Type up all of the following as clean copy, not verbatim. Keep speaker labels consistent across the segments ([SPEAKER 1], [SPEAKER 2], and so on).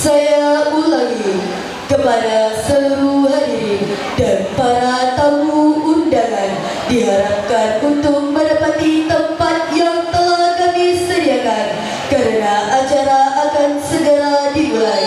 [SPEAKER 1] Saya ulangi kepada seluruh hadirin dan para tamu undangan diharapkan untuk menepati tempat yang telah kami sediakan karena acara akan segera dimulai.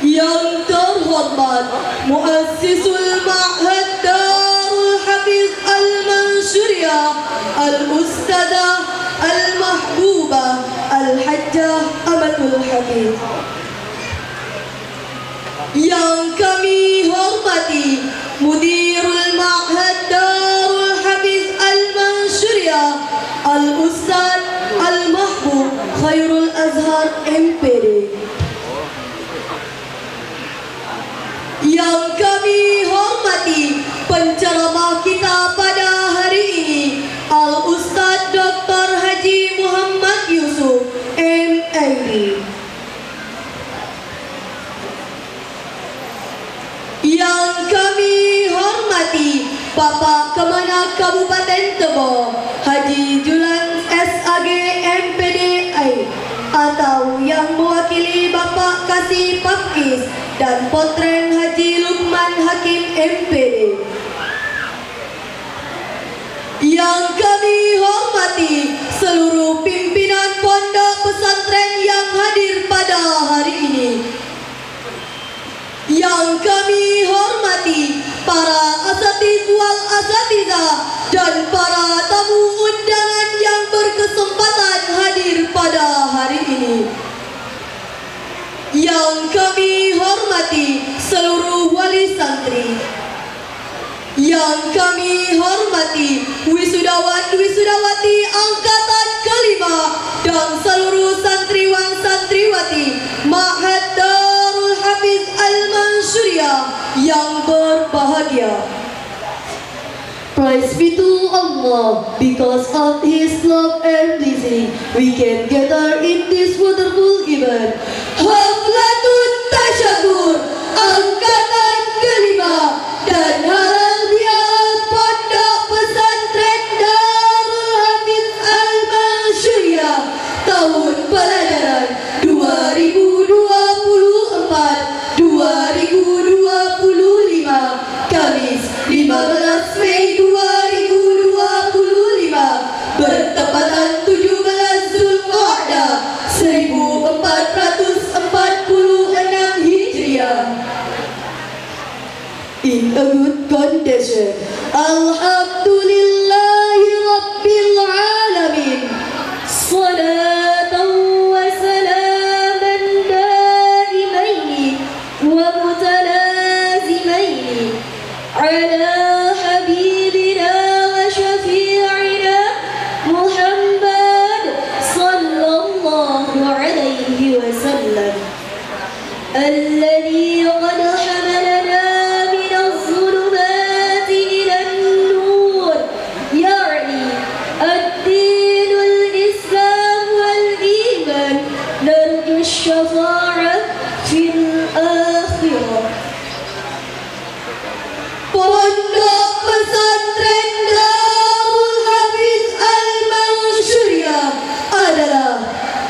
[SPEAKER 2] Yang terhormat Muassisul Ma'had Darul Hafiz Al-Mansyuriyah Al-Ustadzah Al-Mahbubah Al-Hajjah Amatul Hafiz. Yang kami hormati Mudirul Ma'had Darul Hafiz Al-Mansyuriyah Al-Ustadz Al-Mahbub Khairul Azhar MPD. Yang kami hormati penceramah kita pada hari ini Al-Ustadz Dr. Haji Muhammad Yusuf MAD. Yang kami hormati Bapak Kemenak Kabupaten Tebo Haji Julan SAG MPDI, atau yang mewakili Bapak Kasih Papkis dan Potren Haji Lukman Hakim MPD. Yang kami hormati seluruh pimpinan pondok pesantren yang hadir pada hari ini. Yang kami hormati para asatiz wal asatizah dan para tamu undangan yang berkesempatan hadir pada hari ini. Yang kami hormati seluruh wali santri. Yang kami hormati wisudawan-wisudawati angkatan kelima dan seluruh santriwan santriwati Ma'had Darul Hafiz Al-Mansyuriyah yang berbahagia.
[SPEAKER 1] Praise be to Allah, because of His love and blessing, we can gather in this wonderful event. Haflatun Tasyakur angkatan kelima dan halal bihalal pondok pesantren Darul Hafiz Al-Mansyuriyah tahun pelajaran 2024-2025 Kamis 15 Mei 2025 bertepatan 17 Zulqa'dah 1446 Hijriah. nation. Alhamdulillahi Rabbil Alamin.
[SPEAKER 2] صلاة وسلاما دائمين ومتلازمين على حبيبنا وشفيعنا محمد صلى الله عليه وسلم الذي قد حملنا من الظلمات إلى النور يعني الدين الإسلام والإيمان نرجو الشفاعة في الآخرة.
[SPEAKER 1] Pondok Pesantren Darul Hafiz Al-Mansyuriah adalah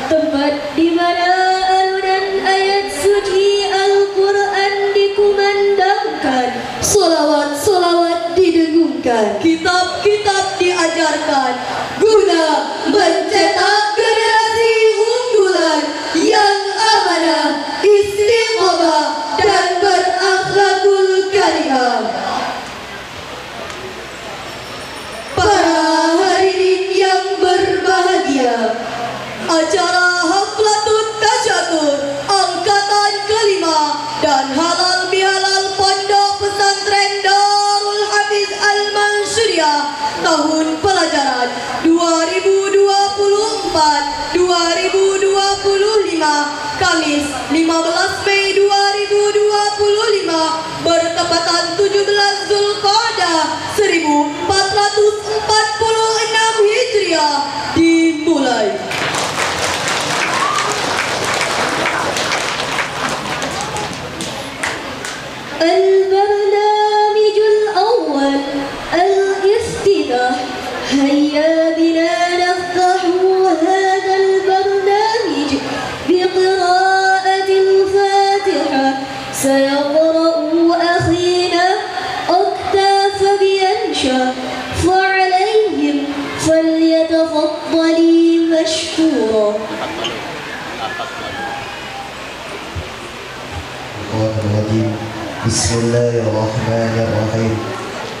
[SPEAKER 2] tempat di mana alunan ayat suci Al-Quran dikumandangkan,
[SPEAKER 1] solawat-solawat didengungkan,
[SPEAKER 2] kitab-kitab diajarkan,
[SPEAKER 1] guna mencetak generasi unggulan yang amanah, istiqomah, dan berakhlakul karimah. Para hadirin yang berbahagia,
[SPEAKER 2] acara Haflatut Tasyakur angkatan kelima dan halal bihalal Pondok Pesantren Darul Hafiz Al-Mansyuriah tahun pelajaran 2024-2025 Kamis 15 Mei 2025 bertepatan 17 Zulqa'dah 1446 Hijriah dimulai. البرنامج الأول الافتتاح. هيا بنا نفتح هذا البرنامج بقراءة الفاتحة. سيقرأ أخينا أكتاف بينشا فعليهم فليتفضلي مشكورا.
[SPEAKER 3] بسم الله الرحمن الرحيم.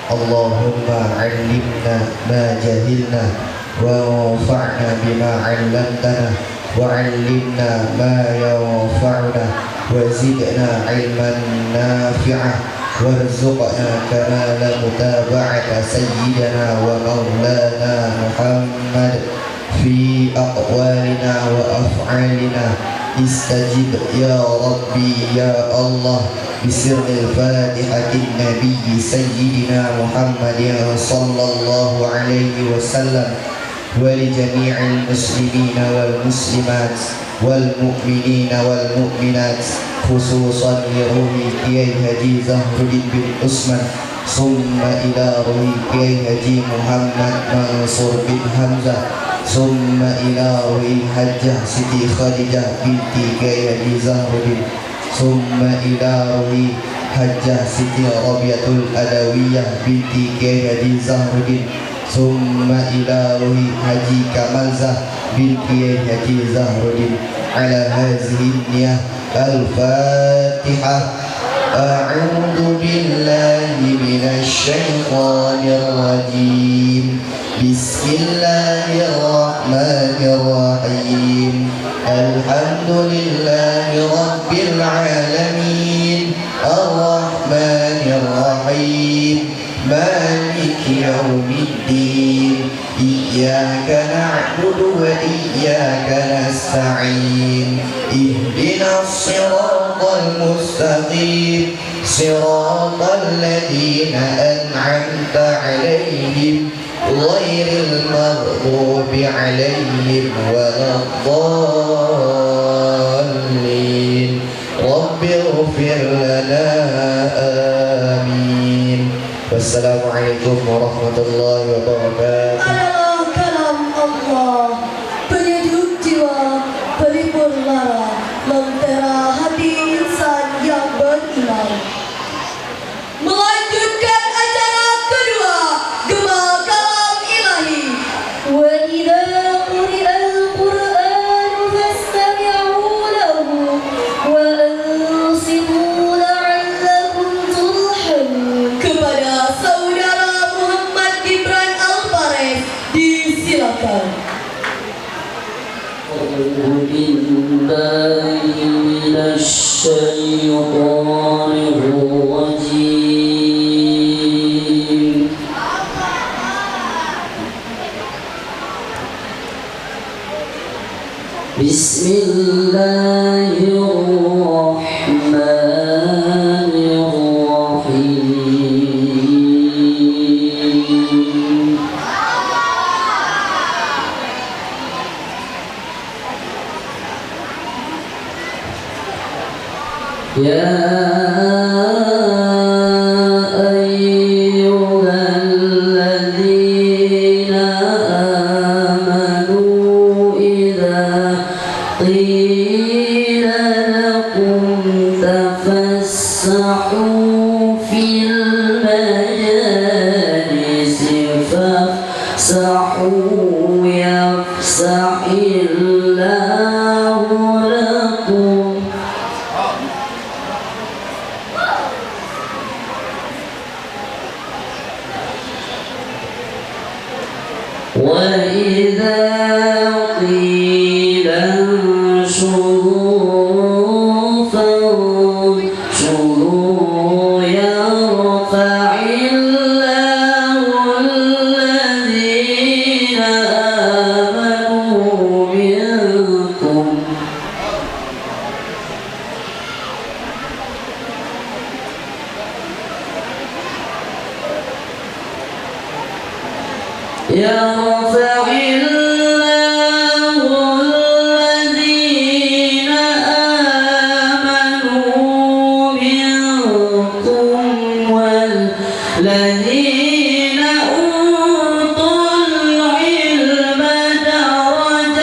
[SPEAKER 3] اللهم علمنا ما جهلنا وانفعنا بما علمتنا وعلمنا ما ينفعنا وزدنا علما نافعا وارزقنا كمال متابعة سيدنا ومولانا محمد في أقوالنا وأفعالنا. استجب يا ربي يا الله بسر الفاتحة النبي سيدنا محمد صلى الله عليه وسلم ولجميع المسلمين والمسلمات والمؤمنين والمؤمنات خصوصا لروح كيي هجي زهر بن عثمان ثم إلى روح كيي هجي محمد منصور بن حمزة ثم إلى روح حجة سيدي خديجة بنت كيي هجي زهر ثم إلى روح حجة سيدي ربيعة الأدوية بنت كيي هجي زهر ثم إلى روح حجي كمالزة بنت كيي هجي زهر على هذه النية الفاتحة. أعوذ بالله من الشيطان الرجيم. بسم الله الرحمن الرحيم. الحمد لله رب العالمين الرحمن الرحيم مالك يوم الدين. إياك نعبد وإياك نستعين. اهدنا الصراط المستقيم صراط الذين أنعمت عليهم غير المغضوب عليهم ولا الضالين. رب اغفر لنا آمين. والسلام عليكم ورحمة الله وبركاته.
[SPEAKER 2] Adalah kalam Allah, penyejuk jiwa, pelipur lara, lentera hati insan yang beriman. Melanjutkan acara kedua, Gema Kalam Ilahi. Wa idza quri'a al-Qur'an fastami'u lahu wa ansitu la'allakum turhamun. Kepada saudara
[SPEAKER 4] بسم الله الرحمن الرحيم يا أيها الذين آمنوا إذا قيل لكم تفسحوا في المجالس فافسحوا يفسح الله لكم وإذا قيل انشروا فانشروا يرفع الله الذين آمنوا منكم يرفع الله الذين آمنوا منكم والذين أوتوا العلم درجات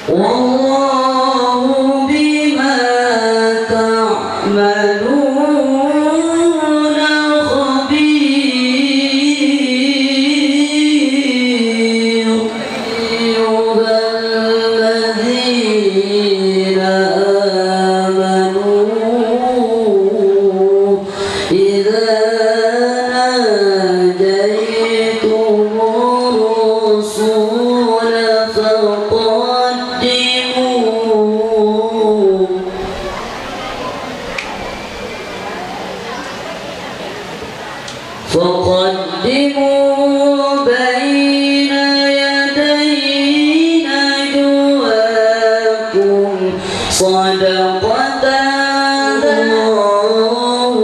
[SPEAKER 4] والله بما تعملون خبير أيها الذين آمنوا إذا ناجيتم الرسول فقدموا بين يدي نجواكم صدقة الله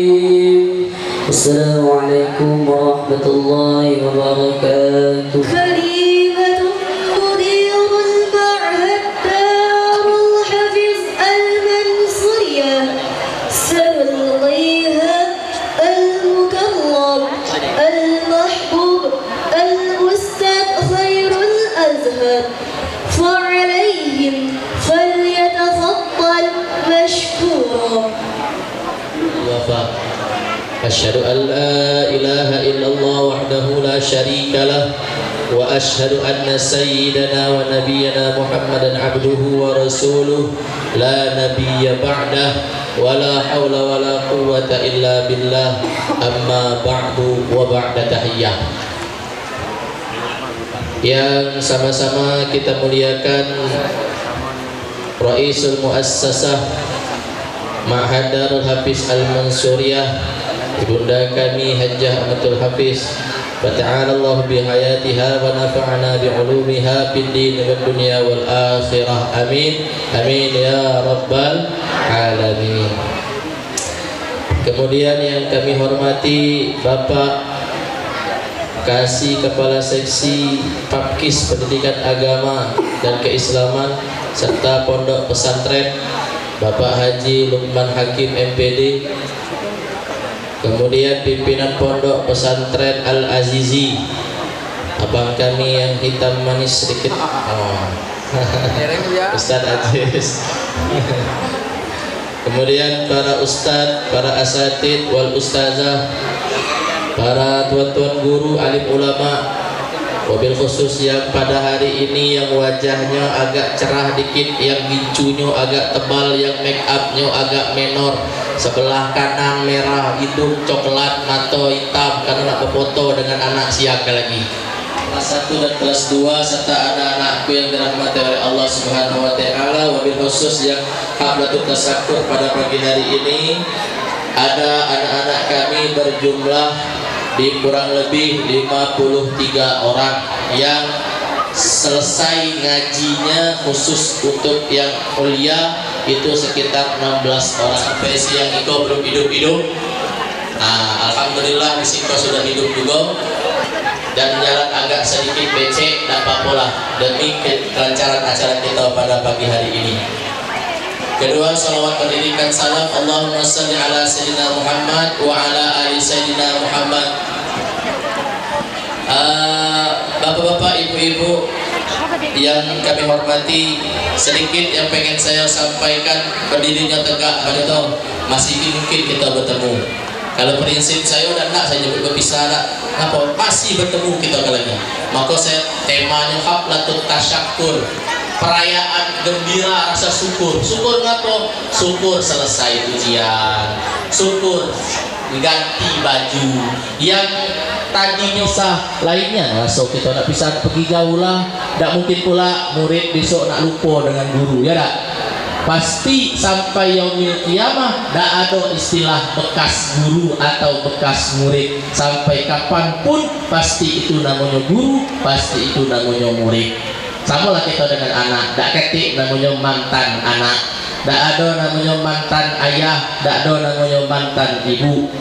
[SPEAKER 4] العظيم. السلام عليكم ورحمة الله وبركاته.
[SPEAKER 2] خليفة مدير المعهد دار الحفظ المنصورية سنلقيها المكرم المحبوب الأستاذ خير الأزهر فعليهم فليتفضل مشكورا.
[SPEAKER 5] وفاء أشهد أن لا إله إلا الله وحده لا شريك له وأشهد أن سيدنا ونبينا محمدا عبده ورسوله لا نبي بعده ولا حول ولا قوة إلا بالله أما بعد وبعد تحية. Yang sama-sama kita muliakan Raisul Muassasah Ma'had Darul Hafiz Al-Mansuriyah Ibunda kami Hajjah Ahmadul Hafiz Fata'ala Allah bihayatiha wa nafa'ana bi'ulumiha fid din wad dunya wal akhirah. Amin. Amin ya rabbal alamin. Kemudian yang kami hormati Bapak Kasih Kepala Seksi Papkis Pendidikan Agama dan Keislaman serta Pondok Pesantren Bapak Haji Lukman Hakim MPD. Kemudian pimpinan Pondok Pesantren Al-Azizi, abang kami yang hitam manis sedikit, Ustadz Aziz. Kemudian para ustadz, para asatid wal ustazah, para tuan-tuan guru, alim ulama, wabil khusus yang pada hari ini yang wajahnya agak cerah dikit, yang gincunya agak tebal, yang make upnya agak menor, sebelah kanan merah, hidung coklat, mata hitam karena nak berfoto dengan anak siaga lagi. kelas 1 dan kelas 2 serta anak-anakku yang dirahmati oleh Allah Subhanahu wa taala, wabil khusus yang haflatul tasakkur pada pagi hari ini. Ada anak-anak kami berjumlah di kurang lebih 53 orang yang selesai ngajinya khusus untuk yang kuliah itu sekitar 16 orang. Sampai siang itu belum hidup-hidup. Nah, alhamdulillah risiko sudah hidup juga dan jalan agak sedikit becek, tidak apa-apa lah demi kelancaran acara kita pada pagi hari ini. Kedua, salawat pendidikan salam Allahumma salli ala Sayyidina Muhammad wa ala ali Sayyidina Muhammad. Bapak-bapak, ibu-ibu yang kami hormati, sedikit yang pengen saya sampaikan. Berdirinya tegak pada tahun masih mungkin kita bertemu. Kalau prinsip saya udah enggak, saya nyebut berpisah enggak, apa masih bertemu kita kalanya. Maka saya temanya haflatul tasyakur, perayaan gembira rasa syukur. Syukur ngapa? Syukur selesai ujian, syukur ganti baju yang tadinya sah lainnya. So kita nak bisa pergi jauh lah, tak mungkin pula murid besok nak lupa dengan guru, ya tak? Pasti sampai yaumil kiamah tak ada istilah bekas guru atau bekas murid. Sampai kapanpun pasti itu namanya guru, pasti itu namanya murid. Sama lah kita dengan anak, tak ketik namanya mantan anak, tak ada namanya mantan ayah, tak ada namanya mantan ibu.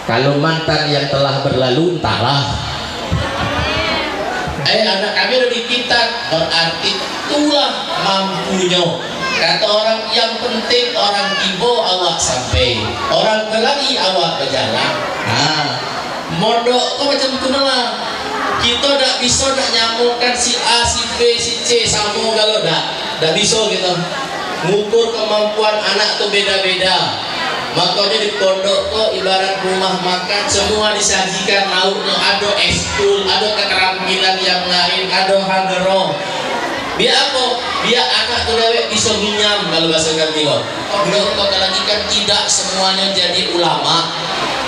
[SPEAKER 5] Kalau mantan yang telah berlalu entahlah. Anak kami udah di kita, berarti itulah mampunya. Kata orang yang penting orang tiba awak sampai, orang berlari awak berjalan. Modok kok macam tu lah. Kita tak bisa nak nyamukkan si A, si B, si C sama kalau tak bisa kita. Ngukur kemampuan anak tu beda-beda. Makanya di pondok kok ibarat rumah makan, semua disajikan lauknya, ada ekskul, ada keterampilan yang lain, ada hagero. Biar apa? Biar anak tu dewek bisa minyam kalau bahasa kami kok. Kok lagi kan tidak semuanya jadi ulama.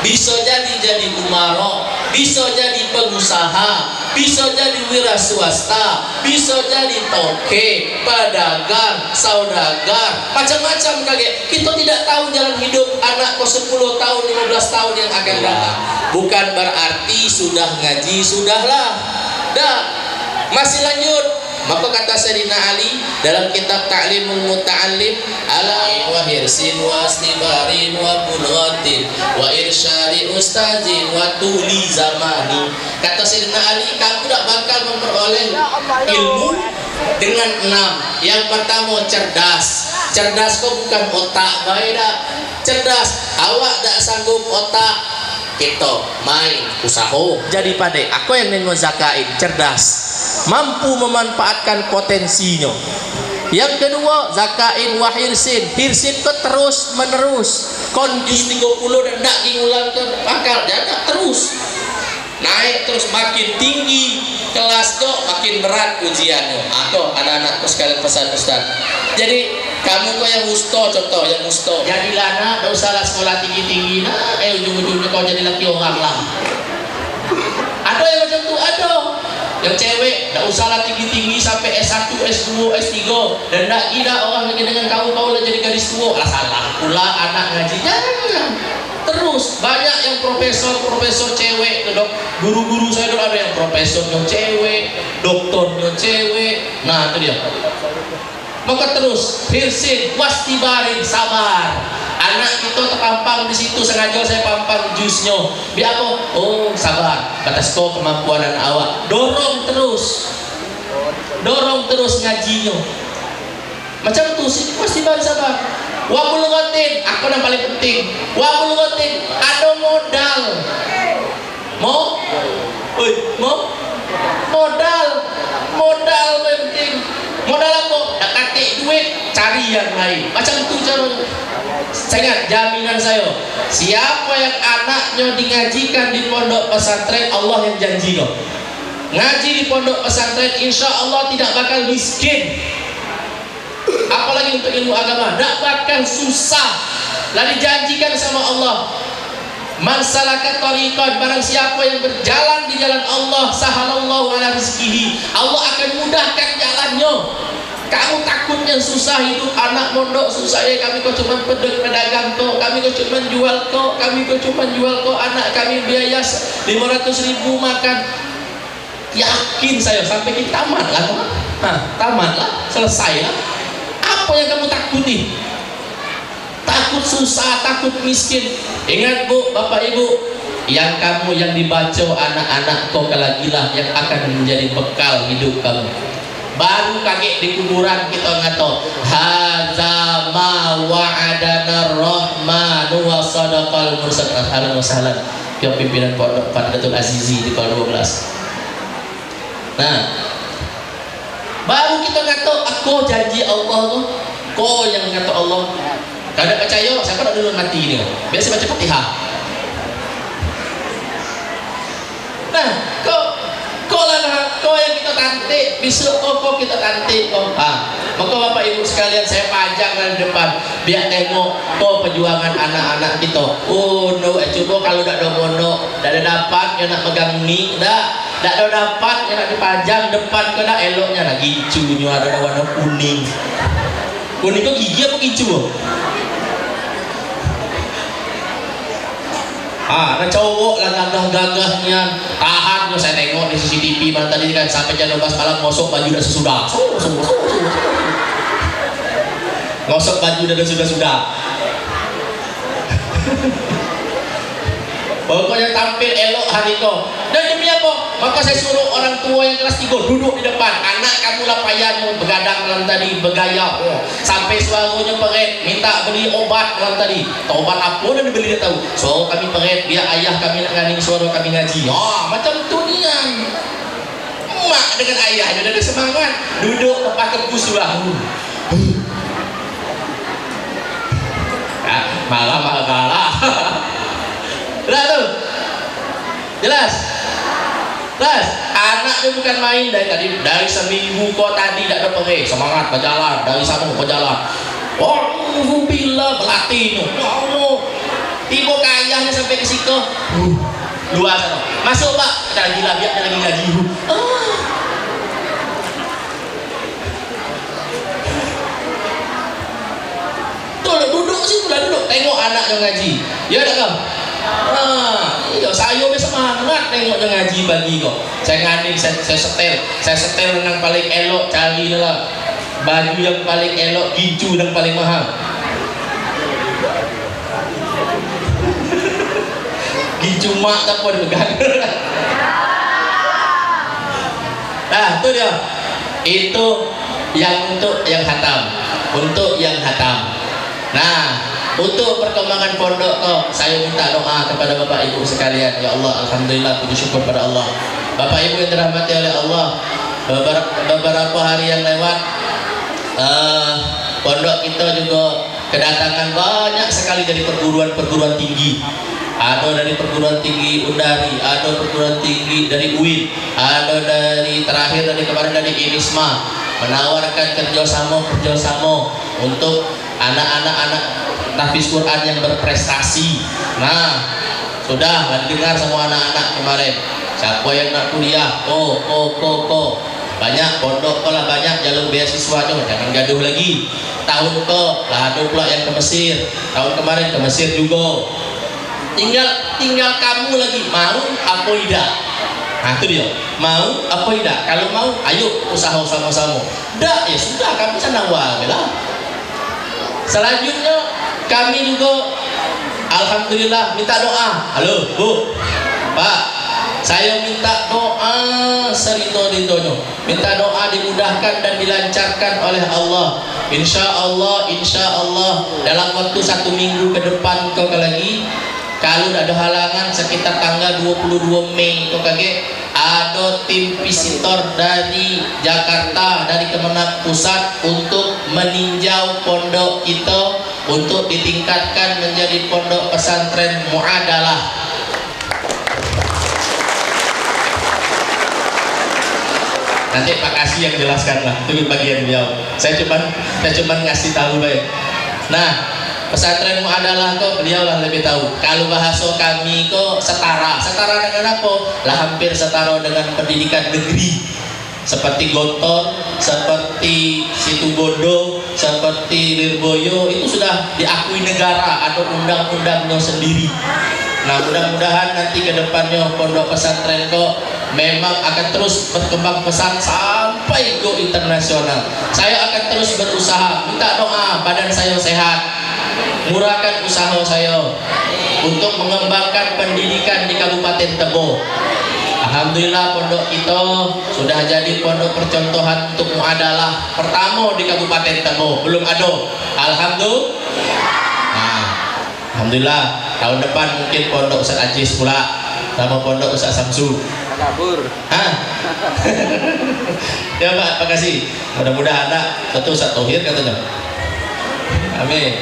[SPEAKER 5] Bisa jadi umaro, bisa jadi pengusaha, bisa jadi wira swasta, bisa jadi toke, pedagang, saudagar, macam-macam kaget. Kita tidak tahu jalan hidup anak kok 10 tahun, 15 tahun yang akan datang. Bukan berarti sudah ngaji, sudahlah. Dah, masih lanjut. Maka kata Sayyidina Ali dalam kitab Ta'limul Muta'allim, ala wa hirsin wa istibarin wa bulghatin wa irsyari ustazin wa tuli zamani. Kata Sayyidina Ali, kamu tak bakal memperoleh ilmu dengan 6. Yang pertama cerdas. Cerdas kok bukan otak baik dah. Cerdas, awak tak sanggup otak, kita main usaha jadi pandai. Aku yang nengok zakain cerdas, mampu memanfaatkan potensinya. Yang kedua zakain wa hirsin. Hirsin ke terus menerus, kon jus 30 dan tak ngulang ke bakal jaga terus naik terus, makin tinggi kelas kok makin berat ujiannya. Aku anak-anakku sekalian pesan Ustaz, jadi kamu kok yang gusto, contoh yang gusto jadilah anak, tak usahlah sekolah tinggi-tinggi nah, ujung-ujungnya kau jadi laki orang lah. Ada yang macam tu, ada yang cewek tak usahlah tinggi-tinggi sampai S1, S2, S3 dan tak kira orang lagi dengan kau lah jadi gadis tua. Lah salah pula anak ngaji, jangan. Terus banyak yang profesor cewek, dok, guru-guru saya dulu ada yang profesornya cewek, doktornya cewek. Nah itu dia. Maka terus hirsin wastibarin, sabar. Anak kita terpampang di situ, sengaja saya pampang jusnya. Biar apa? Oh sabar, batas kau kemampuan anak awak. Dorong terus ngajinya. Macam tu sih wastibarin, sabar. Wa bulghatin, aku yang paling penting. Wa bulghatin, ada modal. Modal penting. Modal apa? Tak katik duit, cari yang lain. Macam tu caranya. Saya ingat jaminan saya, siapa yang anaknya dingajikan di pondok pesantren, Allah yang janji kau. Ngaji di pondok pesantren, insya Allah tidak bakal miskin. Apalagi untuk ilmu agama, tak bakal susah. Lah dijanjikan sama Allah, Man salaka tariqan, barang siapa yang berjalan di jalan Allah, sahalallahu ala rizqihi, Allah akan mudahkan jalannya. Kamu takutnya susah hidup, anak mondok susah ya, kami kok cuma pedagang kok, kami kok cuma jual kok, kami kok cuma jual kok, anak kami biaya 500.000 makan. Yakin saya sampai kita tamat lah, tamat lah, selesai lah. Apa yang kamu takuti? Takut susah, takut miskin. Ingat bu, bapak ibu, yang kamu yang dibaca anak-anak kau kalagilah yang akan menjadi bekal hidup kamu. Baru kaget di kuburan kita ngato hadza ma wa'adana rahmanu wa sadaqal mursalin. Ahlan wa sahlan ke pimpinan Pondok Fadilatul Azizi di Pal 12. Nah, baru kita ngato aku janji Allah tuh, kau yang ngato Allah. Kalau tidak percaya, siapa nak dulu mati ni? Biasa baca Fatihah. Nah, kau yang kita tantik, besok kau kita tantik kau. Maka bapak ibu sekalian, saya pajang di depan, biar tengok kau perjuangan anak-anak kita. Oh no, coba kalau tak ada mono, tak ada dapat yang nak megang ni, tak ada dapat yang nak dipajang depan kau, tak eloknya nak gicunya ada warna kuning. Kuning kau gigi apa gicu? Nah cowok lah gagah-gagahnya tahan, saya tengok di CCTV malam tadi kan sampai jam 12 malam ngosok baju dah sesudah, ngosok baju dah sudah. Pokoknya tampil elok hari kau. Dan demi apa? Maka saya suruh orang tua yang kelas 3 duduk di depan. Anak kamu lah payah begadang malam tadi, bergaya. Sampai suaranya peret, minta beli obat malam tadi. Obat apa dah dibeli dia tahu. Suara kami peret, biar ayah kami nak nganing suara kami ngaji. Macam tu nian. Mak dengan ayah dia ada semangat. Duduk tempat kebus sudah. Malah. Jelas tu? Jelas? Anaknya bukan main dari seminggu kau tadi tak ada pergi, semangat berjalan, dari sana berjalan. Alhamdulillah berlatih tu. Tiba ke ayahnya sampai ke situ. Luar sana. Masuk pak, dah gila biar dia lagi ngaji. Tuh duduk sih, duduk. Tengok anak yang ngaji. Ya tak kau? Iya, saya biasa semangat tengok dia ngaji bagi kok. Saya nganing, saya setel yang paling elok, cari lah baju yang paling elok, gicu yang paling mahal. Gicu mak tak apa dia pegang. Nah, itu dia. Itu yang untuk yang hatam. Nah, untuk perkembangan pondok saya minta doa kepada Bapak Ibu sekalian. Ya Allah, alhamdulillah, puji syukur pada Allah. Bapak Ibu yang dirahmati oleh Allah, beberapa hari yang lewat pondok kita juga kedatangan banyak sekali dari perguruan tinggi. Ada dari perguruan tinggi Undari, ada perguruan tinggi dari UIN, ada dari terakhir dari kemarin dari INISMA, menawarkan kerjasama untuk anak-anak tahfiz Quran yang berprestasi. Nah, sudah dengar semua anak-anak kemarin. Siapa yang nak kuliah? Banyak pondok lah, banyak jalur beasiswanya. Jangan gaduh lagi. Tahun lah ada pula yang ke Mesir. Tahun kemarin ke Mesir juga. Tinggal kamu lagi mau apa tidak? Nah itu dia. Mau apa tidak? Kalau mau, ayo usaha sama-sama. Dak ya sudah, kami sana lah. Selanjutnya kami juga alhamdulillah minta doa. Halo Bu, Pak, saya minta doa serito-ritonya. Minta doa dimudahkan dan dilancarkan oleh Allah. Insya Allah dalam waktu 1 minggu ke depan kau lagi, kalau ada halangan sekitar tanggal 22 Mei kau kaget, ada tim visitor dari Jakarta, dari Kemenang Pusat untuk meninjau pondok kita untuk ditingkatkan menjadi pondok pesantren muadalah. Nanti Pak Kasih yang jelaskan lah, itu bagian beliau. Saya cuma ngasih tahu baik. Nah, pesantren Muadalah kok beliau lah lebih tahu. Kalau bahasa kami kok setara dengan apa? Lah hampir setara dengan pendidikan negeri. Seperti Gontor, seperti Situbondo, seperti Lirboyo itu sudah diakui negara atau undang-undangnya sendiri. Nah, mudah-mudahan nanti ke depannya pondok pesantren kok memang akan terus berkembang pesat sampai go internasional. Saya akan terus berusaha, minta doa badan saya sehat, murahkan usaha saya untuk mengembangkan pendidikan di Kabupaten Tebo. Alhamdulillah pondok kita sudah jadi pondok percontohan untuk Muadalah pertama di Kabupaten Tebo. Belum ada. Alhamdulillah tahun depan mungkin pondok Ustaz Ajis pula sama pondok Ustaz Samsu.
[SPEAKER 6] Kabur.
[SPEAKER 5] Ya Pak, terima kasih. Mudah-mudahan tentu Ustaz Tauhid katanya. Amin.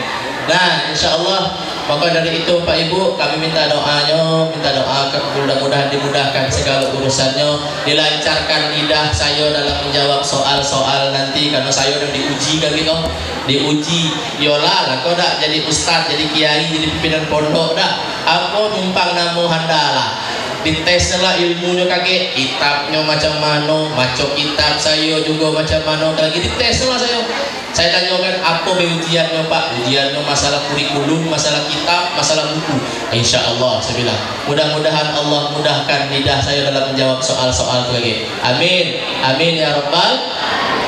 [SPEAKER 5] Nah, insya Allah maka dari itu Pak Ibu kami minta doanya, minta doa mudah-mudahan dimudahkan segala urusannya, dilancarkan lidah saya dalam menjawab soal-soal nanti karena saya udah diuji kan gitu, diuji. Yola lah kau dah jadi ustaz, jadi kiai, jadi pimpinan pondok dah. Apa numpang namu handalah. Dites lah ilmunya kakek, kitabnya macam mana, baca kitab saya juga macam mana, lagi dites lah saya tanyakan apa ujiannya Pak, ujiannya masalah kurikulum, masalah kitab, masalah buku. Insya Allah saya bilang mudah-mudahan Allah mudahkan lidah saya dalam menjawab soal-soal itu lagi. Amin, amin ya Rabbal.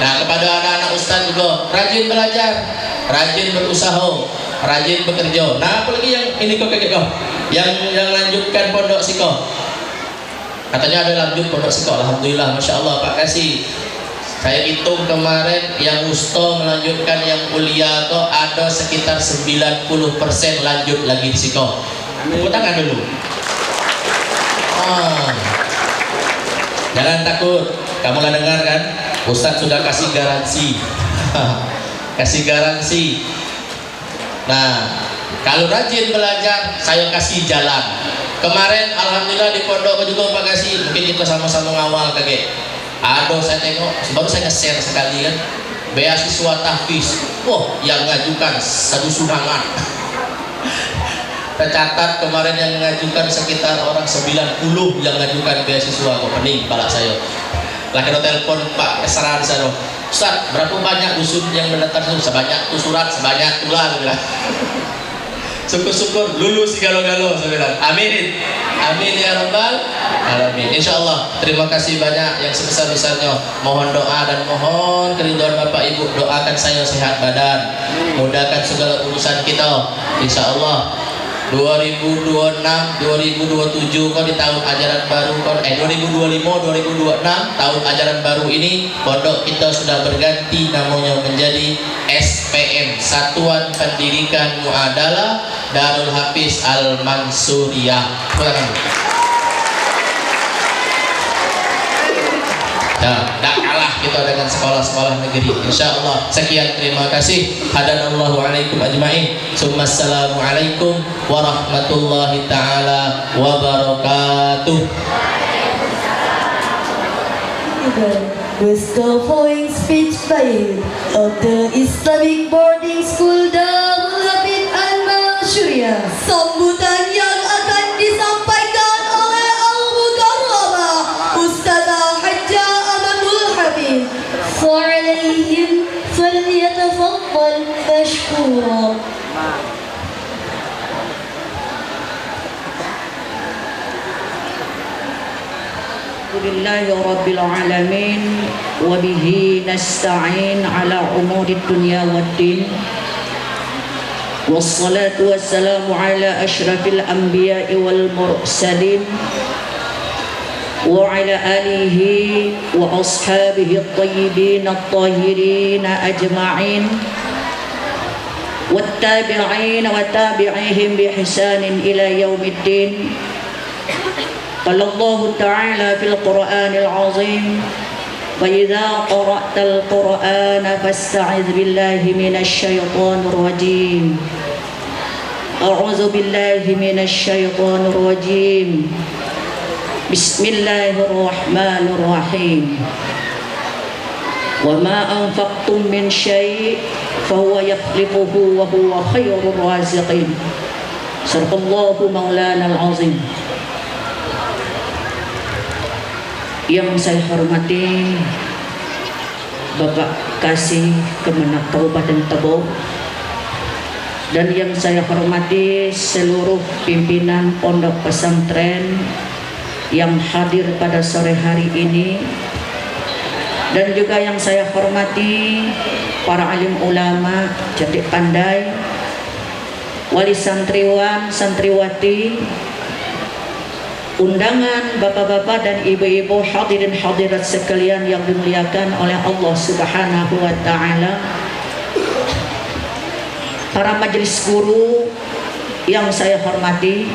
[SPEAKER 5] Nah kepada anak-anak ustaz juga rajin belajar, rajin berusaha, rajin bekerja. Nah apalagi yang ini kok kakek kau yang lanjutkan pondok siko, katanya ada lanjut pondok siko. Alhamdulillah, masya Allah Pak kasih. Saya hitung kemarin yang Usto melanjutkan yang kuliah kok ada sekitar 90% lanjut lagi di siko. Tepuk tangan dulu. Jangan takut, kamu lah dengar kan? Ustadz sudah kasih garansi. Kasih garansi. Nah, kalau rajin belajar, saya kasih jalan. Kemarin alhamdulillah di pondok juga Pak kasih, mungkin kita sama-sama ngawal kakek. Aduh saya tengok, baru saya nge-share sekali kan, beasiswa tahfiz. Wah, yang ngajukan satu sunangan. Tercatat kemarin yang mengajukan sekitar orang 90 yang ngajukan beasiswa. Kok pening kepala saya. Lah kira telepon Pak Kesarahan saya, Ustaz, berapa banyak dusun yang mendaftar? Sebanyak tuh surat, sebanyak tulah, saya bilang. Syukur-syukur lulus galo-galo, saya bilang. Amin, amin ya Rabbal alamin. Insya Allah. Terima kasih banyak yang sebesar-besarnya. Mohon doa dan mohon keridhaan Bapak Ibu. Doakan saya sehat badan, mudahkan segala urusan kita. Insya Allah 2026, 2027 kok di tahun ajaran baru 2025, 2026 tahun ajaran baru ini pondok kita sudah berganti namanya menjadi SPM, Satuan Pendidikan Muadalah Darul Hafiz Al Mansuriyah. Tak kalah kita dengan sekolah-sekolah negeri. InsyaAllah. Sekian, terima kasih. Hadanallahu alaikum ajma'in. Assalamualaikum warahmatullahi ta'ala wabarakatuh.
[SPEAKER 1] Was the following speech by of the Islamic boarding school Darul Hafiz Al Mansuriyah.
[SPEAKER 2] Sambutan yang akan disampaikan oleh Al-Mukarramah Ustazah Hajjah Amanul Hafiz.
[SPEAKER 1] فعليهم فليتفضل مشكورا.
[SPEAKER 7] Alhamdulillahi Rabbil Alamin. Wabihi nasta'in ala umuri dunya waddin. Wassalatu wassalamu ala ashrafil anbiya'i wal mursalin wa ala alihi wa ashabihi at-tayyibin at-tahirin ajma'in wattabi'in wa tabi'ihim bi ihsanin ila yaumiddin. Qala Allah Ta'ala fil Qur'anil 'azim wa idza qara'tal Qur'ana fasta'iz billahi minasy syaithanir rajim. A'udzu billahi minasy syaithanir rajim. Bismillahirrahmanirrahim. Wa ma anfaqtum min syai' فهو يخلفه وهو خير الرازقين. صدق الله مولانا العظيم. Yang saya hormati Bapak Kasih Kemenak Kabupaten Tebo, dan yang saya hormati seluruh pimpinan pondok pesantren yang hadir pada sore hari ini, dan juga yang saya hormati para alim ulama, cerdik pandai, wali santriwan, santriwati, undangan bapak-bapak dan ibu-ibu, hadirin hadirat sekalian yang dimuliakan oleh Allah Subhanahu wa taala, para majelis guru yang saya hormati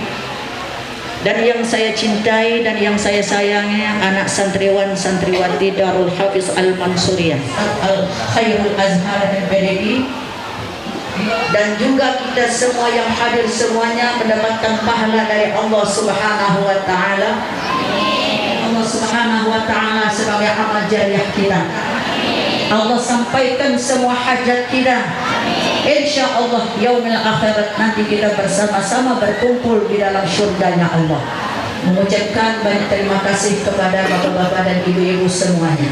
[SPEAKER 7] dan yang saya cintai dan yang saya sayangi, anak santriwan santriwati Darul Hafiz Al-Mansuriyah Al Khairul Azhar al-Badawi, dan juga kita semua yang hadir semuanya mendapatkan pahala dari Allah Subhanahu wa taala. Allah Subhanahu wa taala sebagai amal jariah kita. Allah sampaikan semua hajat kita. Insya Allah yaumil akhirat nanti kita bersama-sama berkumpul di dalam syurganya Allah. Mengucapkan banyak terima kasih kepada bapak-bapak dan ibu-ibu semuanya.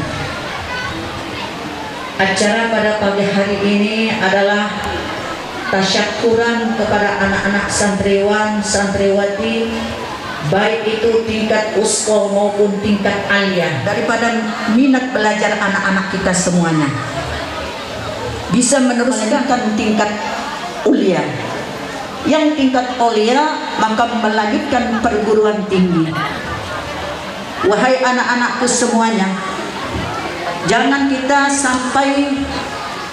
[SPEAKER 7] Acara pada pagi hari ini adalah tasyakuran kepada anak-anak santriwan, santriwati, baik itu tingkat usqo maupun tingkat aliyah, daripada minat belajar anak-anak kita semuanya bisa meneruskan tingkat ulia. Yang tingkat ulia maka melanjutkan perguruan tinggi. Wahai anak-anakku semuanya, jangan kita sampai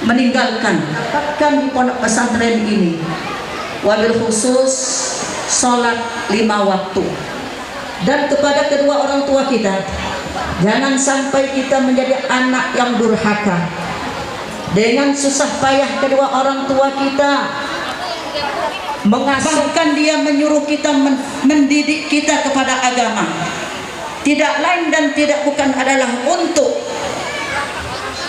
[SPEAKER 7] meninggalkan di pondok pesantren ini, wabil khusus sholat 5 waktu. Dan kepada kedua orang tua kita, jangan sampai kita menjadi anak yang durhaka. Dengan susah payah kedua orang tua kita mengasuhkan dia, menyuruh kita, mendidik kita kepada agama, tidak lain dan tidak bukan adalah untuk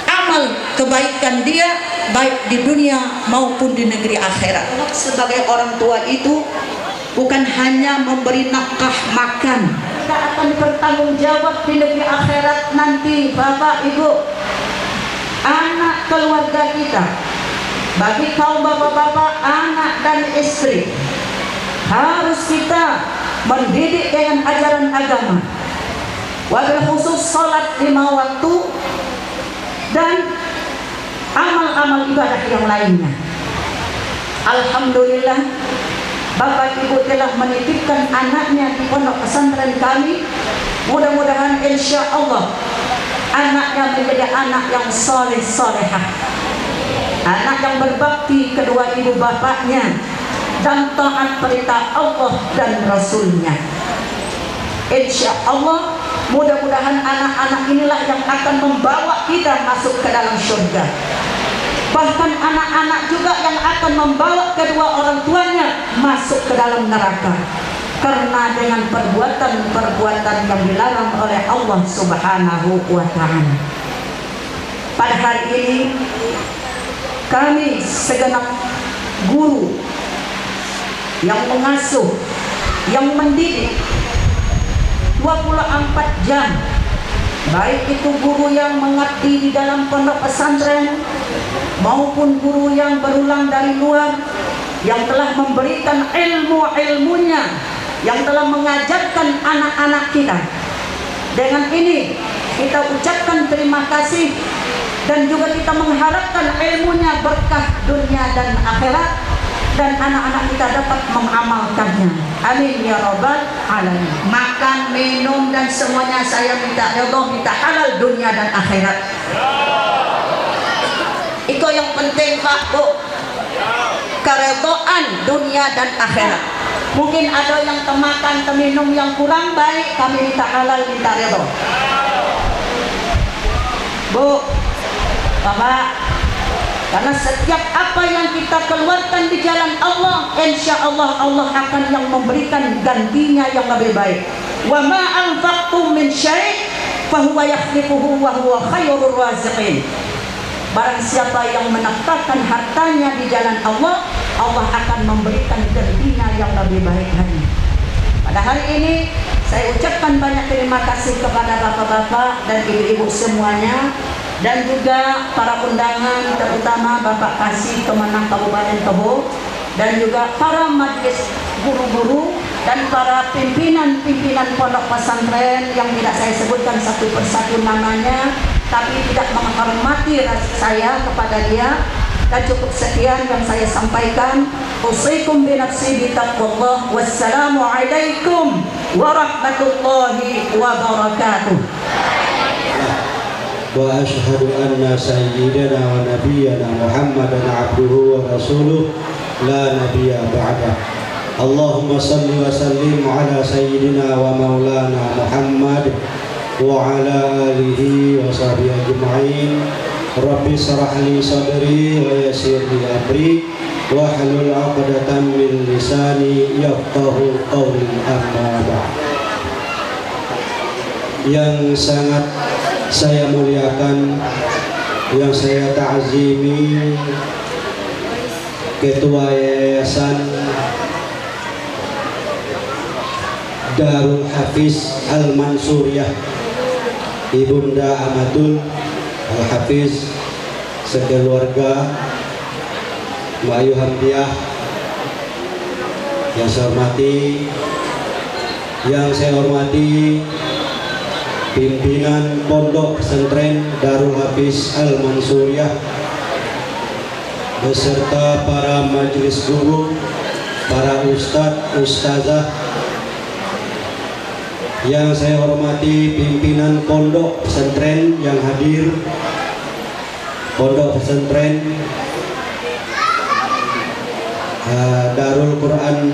[SPEAKER 7] amal kebaikan dia baik di dunia maupun di negeri akhirat. Sebagai orang tua itu bukan hanya memberi nafkah makan, kita akan bertanggung jawab di negeri akhirat nanti. Bapak Ibu, anak keluarga kita, bagi kaum bapak-bapak, anak dan istri, harus kita mendidik dengan ajaran agama, wabil khusus sholat 5 waktu dan amal-amal ibadah yang lainnya. Alhamdulillah, Bapak Ibu telah menitipkan anaknya di pondok pesantren kami. Mudah-mudahan insya Allah anaknya menjadi anak yang soleh solehah, anak yang berbakti kedua ibu bapaknya dan taat perintah Allah dan Rasulnya. Insya Allah mudah-mudahan anak-anak inilah yang akan membawa kita masuk ke dalam surga. Bahkan anak-anak juga yang akan membawa kedua orang tuanya masuk ke dalam neraka, karena dengan perbuatan-perbuatan yang dilarang oleh Allah Subhanahu wa ta'ala. Pada hari ini kami segenap guru yang mengasuh, yang mendidik 24 jam, baik itu guru yang mengabdi di dalam pondok pesantren maupun guru yang berulang dari luar, yang telah memberikan ilmu-ilmunya, yang telah mengajarkan anak-anak kita. Dengan ini kita ucapkan terima kasih dan juga kita mengharapkan ilmunya berkah dunia dan akhirat, dan anak-anak kita dapat mengamalkannya. Amin ya rabbal alamin. Makan, minum dan semuanya saya minta ridho, minta halal dunia dan akhirat. Itu yang penting Pak Bu, keredoan dunia dan akhirat. Mungkin ada yang temakan, teminum yang kurang baik, kami minta halal, minta ridho. Bu, Bapak, karena setiap apa yang kita keluarkan di jalan Allah, insya Allah Allah akan yang memberikan gantinya yang lebih baik. Wa ma anfaqtum min syai' fa huwa yakhlifuhu wa huwa khairur raziqin. Barang siapa yang menafkahkan hartanya di jalan Allah, Allah akan memberikan gantinya yang lebih baik lagi. Pada hari ini saya ucapkan banyak terima kasih kepada bapak-bapak dan ibu-ibu semuanya, dan juga para undangan, terutama Bapak Kasih Kemenang Kabupaten Tebo, dan juga para majelis guru-guru dan para pimpinan-pimpinan pondok pesantren yang tidak saya sebutkan satu persatu namanya, tapi tidak menghormati saya kepada dia. Dan cukup sekian yang saya sampaikan. Usikum bi nafsi bi taqwallah. Wassalamualaikum warahmatullahi wabarakatuh.
[SPEAKER 6] Wa ashhadu anna sayyidana wa nabiyyana Muhammadan abduhu wa rasuluh la nabiyya ba'dah. Allahumma salli wa sallim ala sayyidina wa maulana Muhammad wa ala alihi wa sahbihi ajma'in. Rabbi shrah li sadri wa yassir li amri wa hlul 'uqdatam min lisani yafqahu qawli, amma ba'd. Yang sangat saya muliakan, yang saya ta'zimi, Ketua Yayasan Darul Hafiz Al-Mansuriyah, Ibunda Amatul Al-Hafiz sekeluarga, Mbak Ayu Hamdiah, yang saya hormati pimpinan Pondok Pesantren Darul Hafiz Al-Mansuriyah beserta para majelis guru, para ustadz, ustazah. Yang saya hormati pimpinan Pondok Pesantren yang hadir, Pondok Pesantren Darul Quran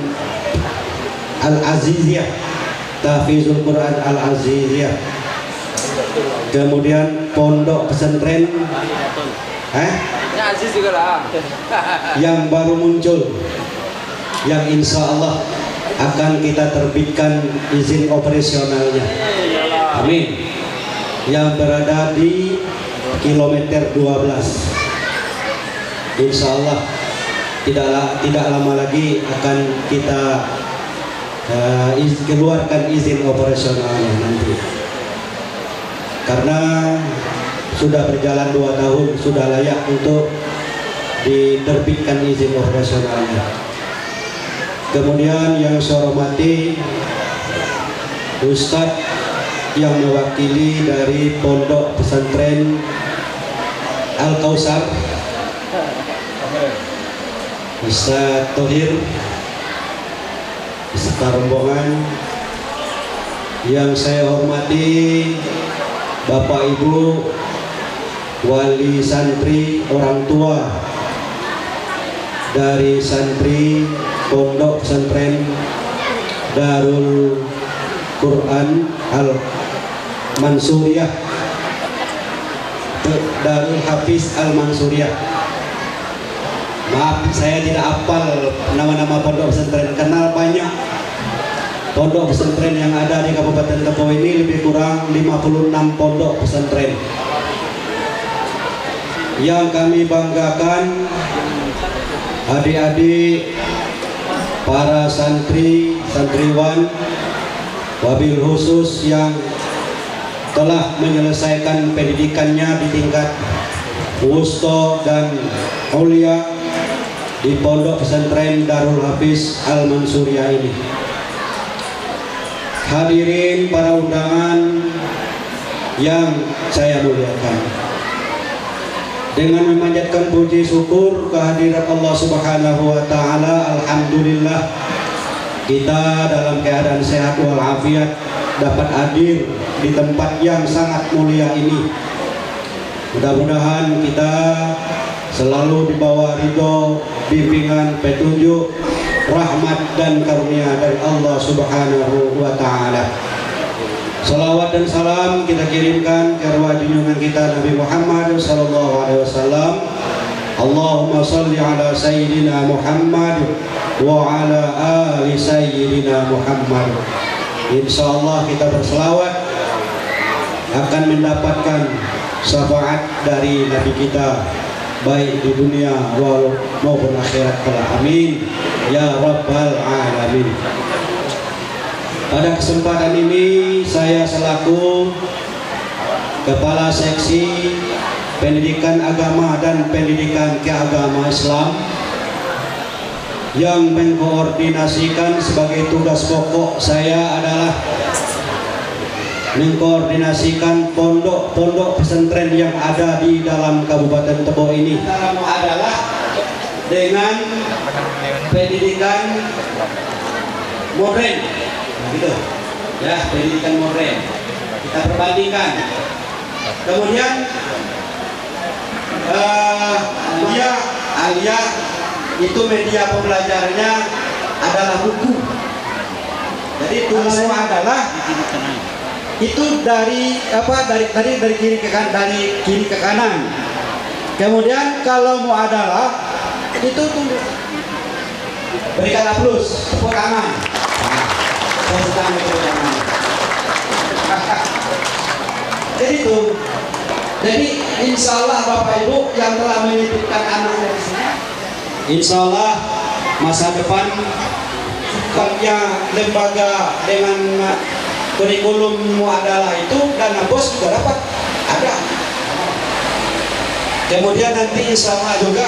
[SPEAKER 6] Al-Aziziyah, Tahfizul Quran Al-Aziziyah. Kemudian Pondok Pesantren yang baru muncul, yang insya Allah akan kita terbitkan izin operasionalnya. Amin. Yang berada di kilometer 12. Insya Allah tidak lama lagi akan kita keluarkan izin operasionalnya nanti. Karena sudah berjalan 2 tahun, sudah layak untuk diterbitkan izin operasionalnya. Kemudian yang saya hormati Ustadz yang mewakili dari Pondok Pesantren Al-Kausar, Ustadz Thohir beserta rombongan. Yang saya hormati Bapak Ibu wali santri, orang tua dari santri Pondok Pesantren Darul Quran Al-Mansuriyah, Darul Hafiz Al-Mansuriyah. Maaf, saya tidak hafal nama-nama pondok pesantren, karena banyak pondok pesantren yang ada di Kabupaten Tebo ini, lebih kurang 56 pondok pesantren. Yang kami banggakan, adik-adik, para santri, santriwan, wabil khusus yang telah menyelesaikan pendidikannya di tingkat wusta dan ulia di Pondok Pesantren Darul Hafiz Al-Mansuriyah ini. Hadirin para undangan yang saya muliakan, dengan memanjatkan puji syukur kehadirat Allah Subhanahu wa taala, alhamdulillah kita dalam keadaan sehat walafiat dapat hadir di tempat yang sangat mulia ini. Mudah-mudahan kita selalu di bawah ridho, bimbingan, petunjuk, rahmat dan karunia dari Allah Subhanahu wa taala. Salawat dan salam kita kirimkan ke arwah junjungan kita Nabi Muhammad sallallahu alaihi wasallam. Allahumma salli ala sayyidina Muhammad wa ala ali sayyidina Muhammad. Insyaallah kita berselawat akan mendapatkan syafaat dari Nabi kita baik di dunia maupun akhirat kelak. Amin ya rabbal alamin. Pada kesempatan ini saya selaku Kepala Seksi Pendidikan Agama dan Pendidikan Keagamaan Islam yang mengkoordinasikan sebagai tugas pokok saya adalah mengkoordinasikan pondok-pondok pesantren yang ada di dalam Kabupaten Tebo ini. Adalah dengan pendidikan modern, gitu ya, pendidikan modern kita perbandingkan. Kemudian Alia itu media pembelajarannya adalah buku. Jadi tulismu adalah itu dari kiri ke kanan. Kemudian kalau mau adalah itu tulis berikan A+, tepuk tangan. Jadi itu. Jadi insya Allah Bapak Ibu yang telah menitipkan anaknya di sini, insya Allah masa depan kerja lembaga dengan kurikulum muadalah itu dana bos juga dapat ada. Kemudian nanti insya Allah juga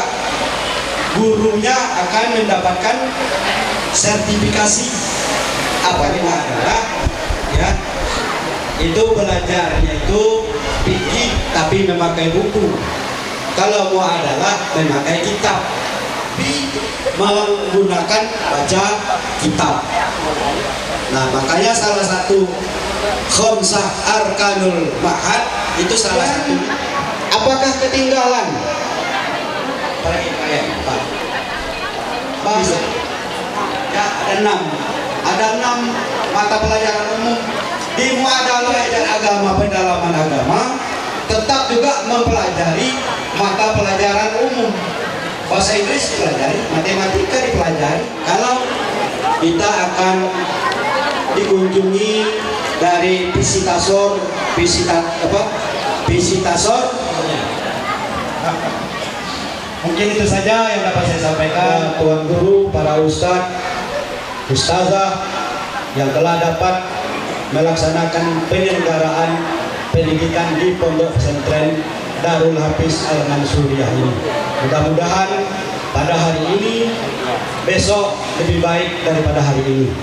[SPEAKER 6] gurunya akan mendapatkan sertifikasi apa yang adalah ya. Itu belajarnya itu fikih tapi memakai buku. Kalau mau adalah memakai kitab, menggunakan baca kitab. Nah makanya salah satu khamsah arkanul ma'had itu salah satu. Apakah ketinggalan? Bahasa ya ada 6 mata pelajaran umum. Di muadalah agama, pendalaman agama, tetap juga mempelajari mata pelajaran umum. Bahasa Inggris dipelajari, matematika dipelajari. Kalau kita akan dikunjungi dari visitator. Mungkin itu saja yang dapat saya sampaikan. Tuan guru, para ustadz, ustazah yang telah dapat melaksanakan penyelenggaraan pendidikan di Pondok Pesantren Darul Hafiz Al-Mansuriyah ini. Mudah-mudahan pada hari ini, besok lebih baik daripada hari ini.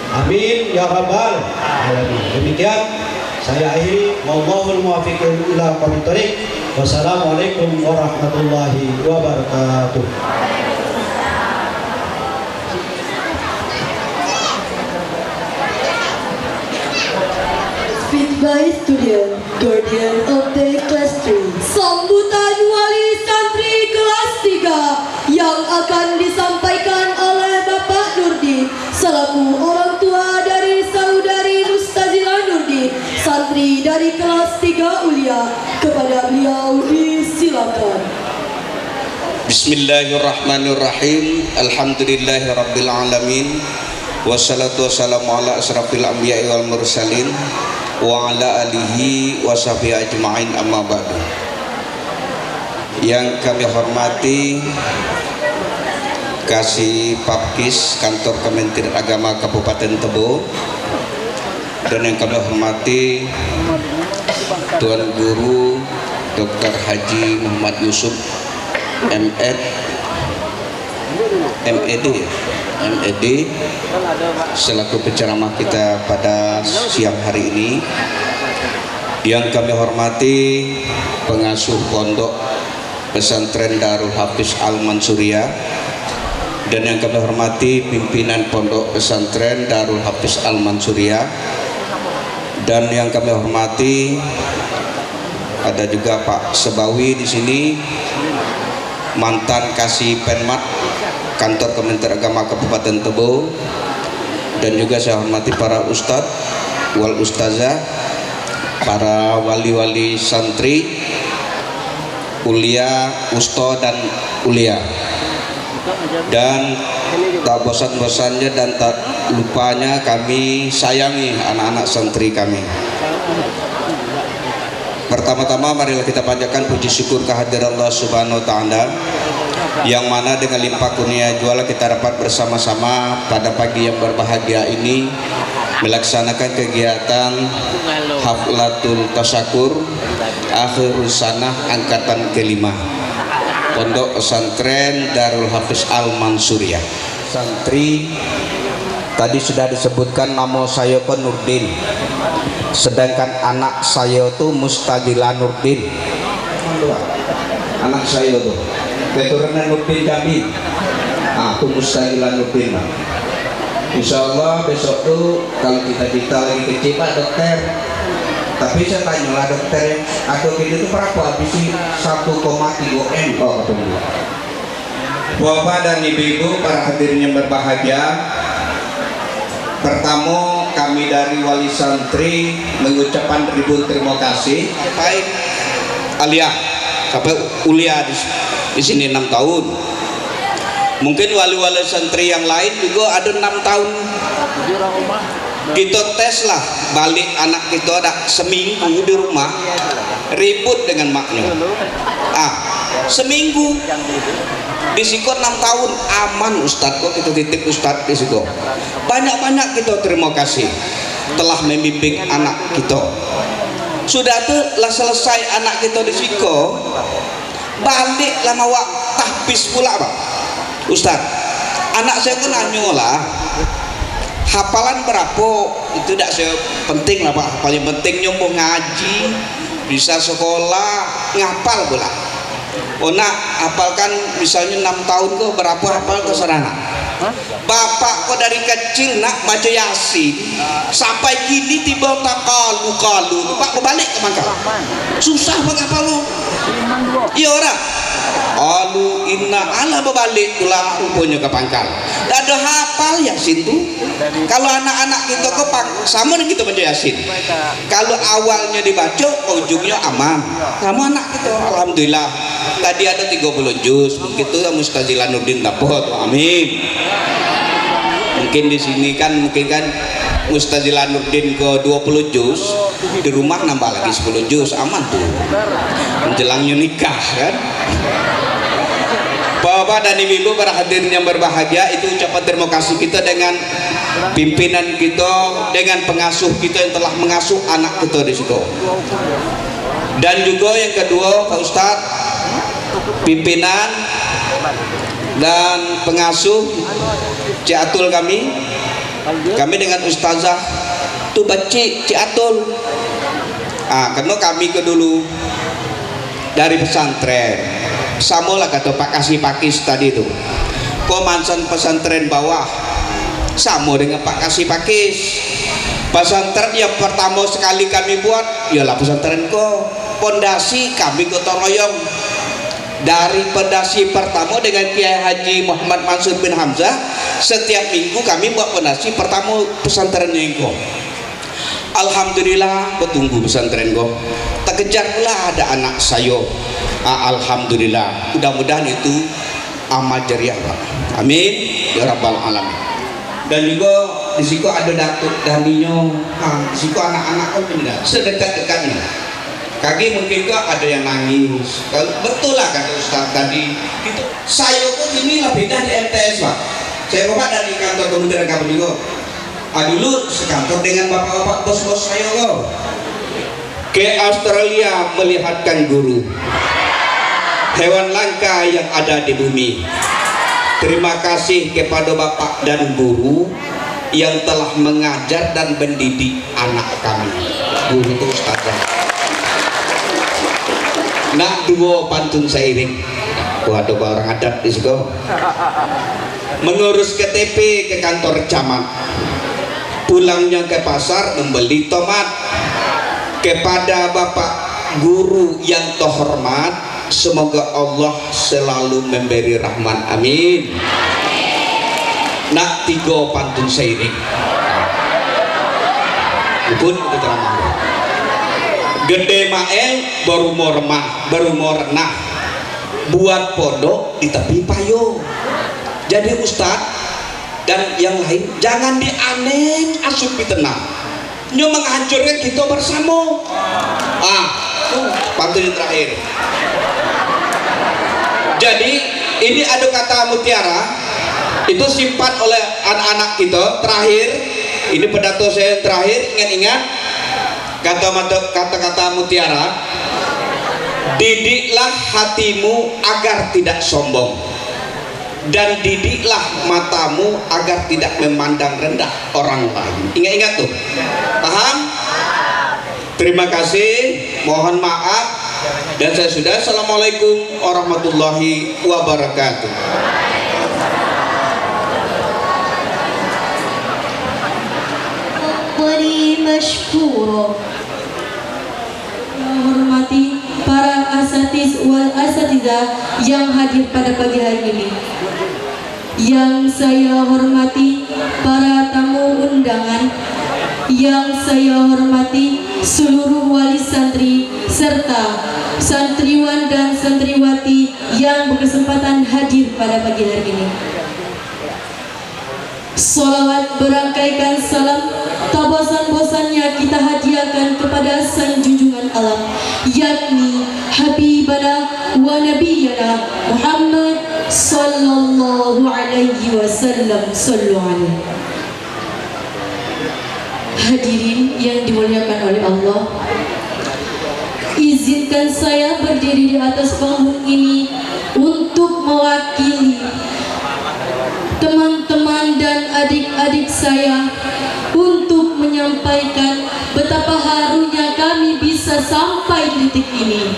[SPEAKER 6] Amin ya rabbal alamin. Demikian saya akhiri. Wallahul muwaffiq ila aqwamit thoriq. Wassalamualaikum warahmatullahi wabarakatuh.
[SPEAKER 1] Speech by student, guardian of the classroom.
[SPEAKER 2] Sambutan wali santri kelas 3 yang akan disampaikan oleh Bapak Nurdi selaku orang tua dari saudari Mustazila Nurdi, santri dari kelas 3 Ulia. Kepada beliau disilakan.
[SPEAKER 8] Bismillahirrahmanirrahim. Alhamdulillahirabbil alamin. Wassalatu wassalamu ala asrafil anbiya'i wal mursalin wa ala alihi wa sahbihi ajma'in, amma ba'du. Yang kami hormati Kasih Papkis Kantor Kementerian Agama Kabupaten Tebo, dan yang kami hormati Tuan Guru Dr. Haji Muhammad Yusuf MED selaku penceramah kita pada siang hari ini. Yang kami hormati pengasuh Pondok Pesantren Darul Hafiz Al-Mansuriyah, dan yang kami hormati pimpinan Pondok Pesantren Darul Hafiz Al-Mansuriyah, dan yang kami hormati ada juga Pak Sebawi di sini, mantan Kasih Penmat Kantor Kementerian Agama Kabupaten Tebo, dan juga saya hormati para ustadz wal ustazah, para wali-wali santri, ulia, usto dan ulia, dan tak bosan-bosannya dan tak lupanya kami sayangi anak-anak santri kami. Pertama-tama marilah kita panjatkan puji syukur kehadiran Allah Subhanahu wa taala yang mana dengan limpah kurnia juala kita dapat bersama-sama pada pagi yang berbahagia ini melaksanakan kegiatan Haflatul Tasyakur akhir sanah angkatan kelima Pondok Pesantren Darul Hafiz Al-Mansuriyah. Santri tadi sudah disebutkan nama saya kan Nurdin, sedangkan anak saya tuh Mustazila Nurdin. Anak saya tuh keturunan Nurdin Jamil. Aku Mustazila Nurdin. Insya Allah besok tuh kalau kita lagi kecil Pak dokter, tapi saya tanya lah dokter atau gitu tuh berapa habis 1,3 M. Oh ketemu. Bapak dan ibu-ibu para hadirin yang berbahagia, pertama kami dari wali santri mengucapkan ribuan terima kasih sampai alia sampai ulia di sini 6 tahun. Mungkin wali-wali santri yang lain juga ada 6 tahun. Kita tes lah balik anak kita ada seminggu di rumah ribut dengan maknya. Seminggu di Siko 6 tahun aman Ustadz kok kita titip Ustadz di Siko. Banyak-banyak kita terima kasih telah membimbing anak kita. Sudah tuh lah selesai anak kita di Siko, balik lama waktu tahfiz pula Pak Ustadz. Anak saya kan nanyolah hafalan berapa itu tidak penting lah Pak. Paling penting nyumbung ngaji, bisa sekolah, ngapal pula. Oh nak hafalkan misalnya 6 tahun kok berapa hafal terserah nak. Bapak kok dari kecil nak baca Yasin sampai kini tiba tak kalu Pak berbalik ke Mangkal. Susah menghafal lo. Iya orang. Alu inna ala berbalik pula rupanya ke Pangkal. Tak ada hafal Yasin tuh. Kalau anak-anak kita ke sama dengan kita baca Yasin. Kalau awalnya dibaca, ujungnya aman. Kamu anak kita, alhamdulillah. Tadi ada 30 juz, mungkin itu Mustazila Nurdin dapat. Amin. Mungkin di sini kan Mustazila Nurdin ke 20 juz, di rumah nambah lagi 10 juz, aman tuh. Menjelangnya nikah kan. Bapak dan ibu-ibu para hadirin yang berbahagia, itu ucapan terima kasih kita dengan pimpinan kita, dengan pengasuh kita yang telah mengasuh anak kita di situ. Dan juga yang kedua Pak Ustadz, pimpinan dan pengasuh Ciatul kami dengan Ustazah tuh baci Ciatul. Karena kami ke dulu dari pesantren. Sama lah kata Pak Kasih Pakis tadi itu, komandan pesantren bawah sama dengan Pak Kasih Pakis. Pesantren yang pertama sekali kami buat ialah pesantren pondasi kami gotong royong dari pondasi pertama dengan Kiai Haji Muhammad Mansur bin Hamzah. Setiap minggu kami buat pondasi pertama pesantren yang alhamdulillah bertunggu pesantren tak kejar pula ada anak saya. Alhamdulillah, mudah-mudahan itu amal jariah Pak. Amin ya rabbal alamin. Dan juga di situ ada Datuk Daninyo, di situ anak-anak kan pindah sedekat-dekatnya. Kaki mungkin kok ada yang nangis. Betul lah kata Ustaz tadi. Itu saya kok ini lebih dari MTS Pak. Saya bapak dari kantor Kementerian Kamu juga. Dulu sekantor dengan bapak-bapak bos-bos saya kok. Ke Australia melihat kanguru, hewan langka yang ada di bumi. Terima kasih kepada bapak dan guru yang telah mengajar dan mendidik anak kami. Guru itu Ustazah. Nak dua pantun seiring. Ada orang adat di situ. Mengurus KTP ke kantor camat. Pulangnya ke pasar membeli tomat. Kepada bapak guru yang terhormat, semoga Allah selalu memberi rahmat. Amin. Nak 3 pantun seiring. Pun keterangan. Gede mael baru mau renah. Buat pondok di tepi payo. Jadi Ustadz dan yang lain jangan dianeh asup di tenang. Nyo menghancurkan kita bersama. pantun yang terakhir. Jadi ini ada kata mutiara, itu simpan oleh anak-anak kita. Terakhir, ini pidato saya yang terakhir. Ingat-ingat kata-kata mutiara. Didiklah hatimu agar tidak sombong, dan didiklah matamu agar tidak memandang rendah orang lain. Ingat-ingat tuh, paham? Terima kasih, mohon maaf, dan saya sudah. Assalamualaikum warahmatullahi wabarakatuh.
[SPEAKER 1] Wali mashkuro.
[SPEAKER 2] Yang hormati para asatiz wal asatidzah yang hadir pada pagi hari ini. Yang saya hormati para tamu undangan. Yang saya hormati seluruh wali santri serta santriwan dan santriwati yang berkesempatan hadir pada pagi hari ini. Salawat berangkaikan salam tak bosan-bosannya kita hadiahkan kepada sang junjungan alam, yakni Habibana wa Nabiyana Muhammad sallallahu alaihi wasallam. Sallu alaihi. Hadirin yang dimuliakan oleh Allah, izinkan saya berdiri di atas panggung ini untuk mewakili teman-teman dan adik-adik saya untuk menyampaikan betapa harunya kami bisa sampai di titik ini.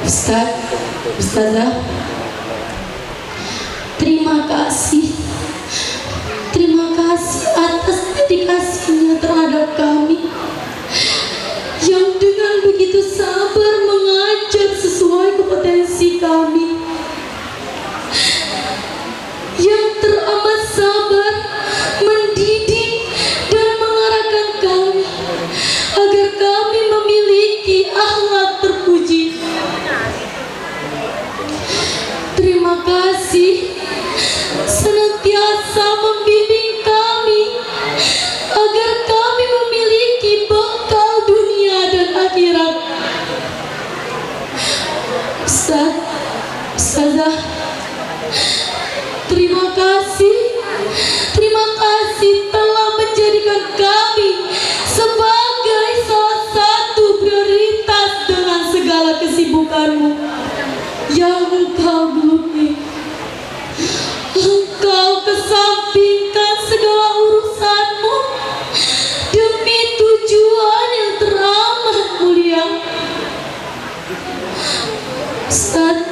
[SPEAKER 2] Ustaz, Ustazah, terima kasih atas dedikasinya terhadap kami yang dengan begitu sabar mengajar sesuai kompetensi kami, yang teramat sabar mendidik dan mengarahkan kami agar kami memiliki akhlak terpuji. Terima kasih senantiasa membimbing kami agar kami memiliki bekal dunia dan akhirat. Ustaz, Ustazah, terima kasih telah menjadikan kami sebagai salah satu prioritas dengan segala kesibukanmu yang engkau geluti. Engkau kesampingkan segala urusanmu demi tujuan yang teramat mulia. Ustazah,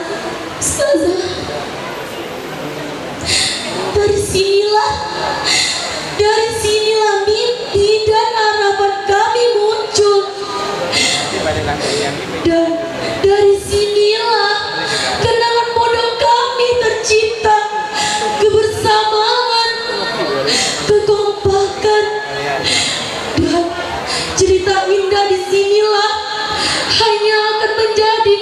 [SPEAKER 2] dari sinilah mimpi dan harapan kami muncul, dan dari sinilah kenangan bodoh kami tercipta. Kebersamaan, kekompakan, dan cerita indah di sinilah hanya akan menjadi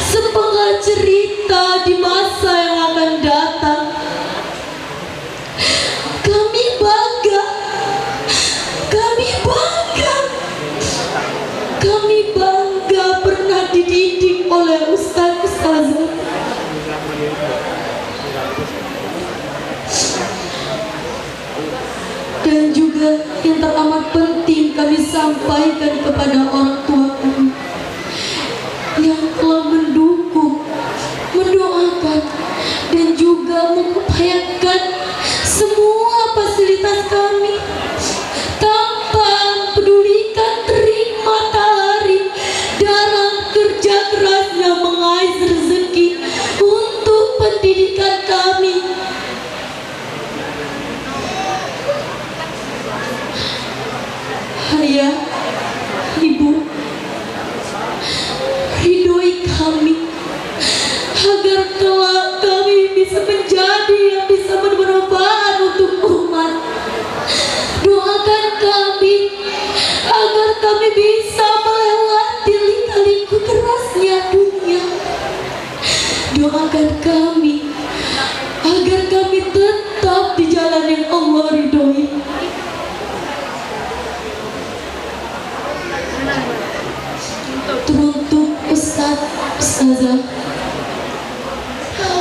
[SPEAKER 2] sepenggal cerita di masa yang akan datang. Kami bangga pernah dididik oleh ustaz-ustazah. Dan juga yang teramat penting kami sampaikan kepada orang tua kami yang telah mendukung, mendoakan, dan juga mengupayakan semua fasilitas kami tanpa pedulikan terik matahari dalam kerja kerasnya mengais rezeki untuk pendidikan kami. Ayah, Ibu, ridhoi kami agar kelak kami bisa menjadi yang bisa bermanfaat untuk umat. Doakan kami agar kami bisa melewati lika-liku kerasnya dunia. Doakan kami agar kami tetap di jalan yang Allah ridhoi. Ustazah,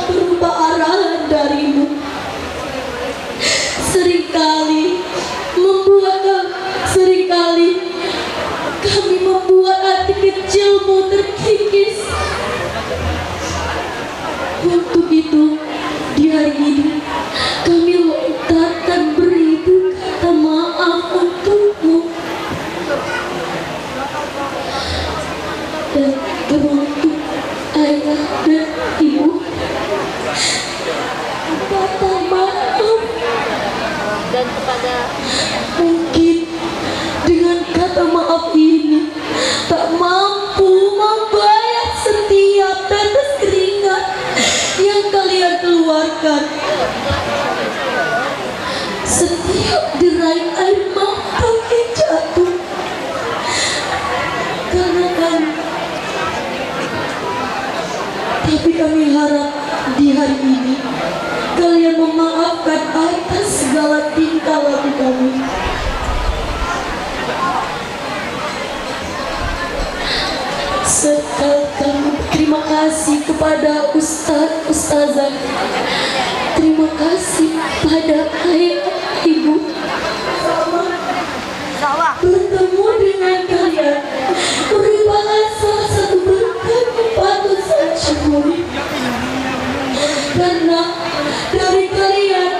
[SPEAKER 2] berupa arahan darimu. Seringkali kami membuat hati kecilmu terkikis. Untuk itu, di hari ini kami lontarkan beribu kata maaf untukmu. Dan teruntuk ayah dan ibu, kata maaf. Dan kepada mungkin dengan kata maaf ini tak mampu membayar setiap tetes keringat yang kalian keluarkan, setiap derai air mata yang jatuh karena kami. Tapi kami harap di hari ini kalian memaafkan atas segala tingkah laku kami. Serta kami terima kasih kepada Ustazah. Terima kasih pada ayah ibu. Bertemu dengan kalian merupakan salah satu berkat yang patut saya syukuri. Karena dari kalian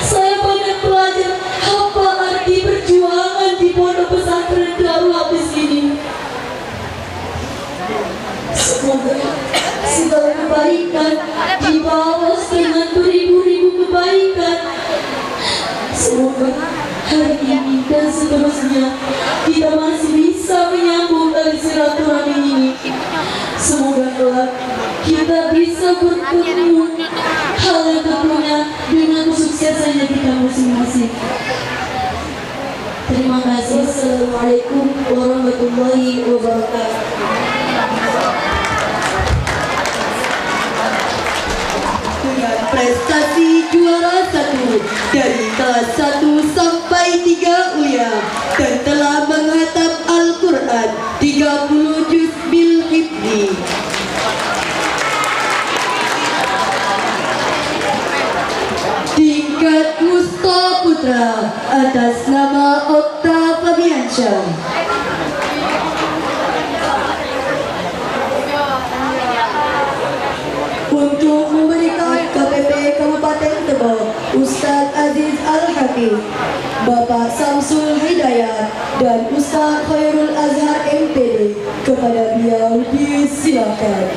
[SPEAKER 2] saya banyak belajar apa arti perjuangan di pondok pesantren Darul Hafiz ini. Semoga segala kebaikan dibalas dengan beribu-ribu kebaikan. Semoga hari ini dan seterusnya kita masih bisa menyambung tali silaturahmi ini. Semoga kelak kita bisa bertemu, hal yang tentunya dengan kesuksesannya kita masing-masing. Terima kasih. Assalamualaikum warahmatullahi wabarakatuh. Dengan prestasi juara 1 dari kelas 1 sampai 3 UIA dan telah menghatam Al-Quran 30 juz bil hifzi. Tingkat Mustafa Putra atas nama Okta Fabiansyah. Untuk memberikan KPP Kabupaten Tebo, Ustaz Aziz Al-Hakim, Bapak Samsul Hidayat, dan Ustaz Khairul Azhar MPD, kepada beliau disilakan.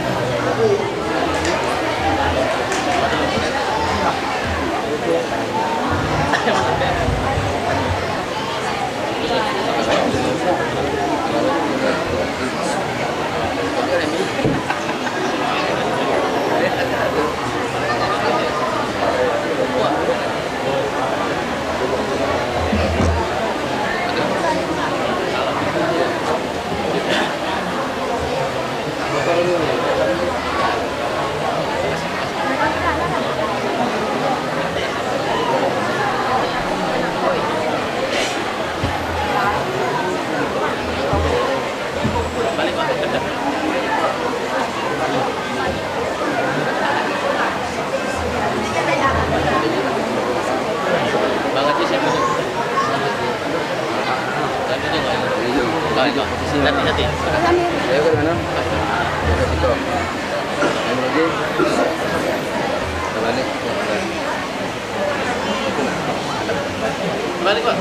[SPEAKER 5] Balik Pak.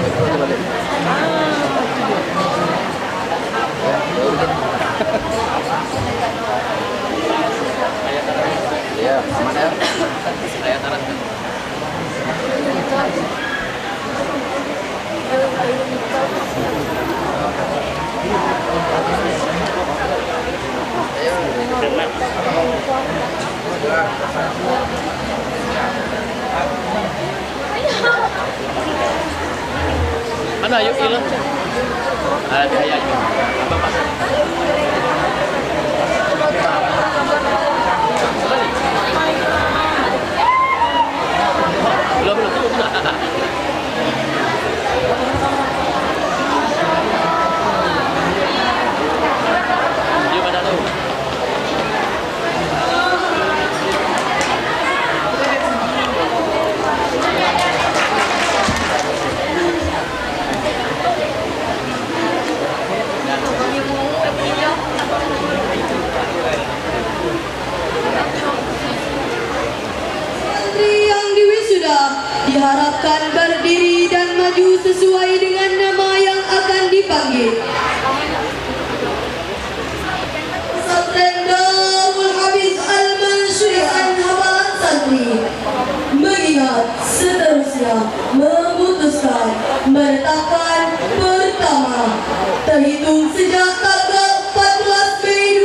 [SPEAKER 5] Ya, mana? Saya taruh. Mana yuk ilu? Ada saya yuk. Apa Pak? Belum. Di mana lu?
[SPEAKER 2] sesuai dengan nama yang akan dipanggil. Pesantren Darul Hafiz Al-Mansyuriah hafalan santri mengingat seterusnya memutuskan menetapkan pertama terhitung sejak tanggal 14 Mei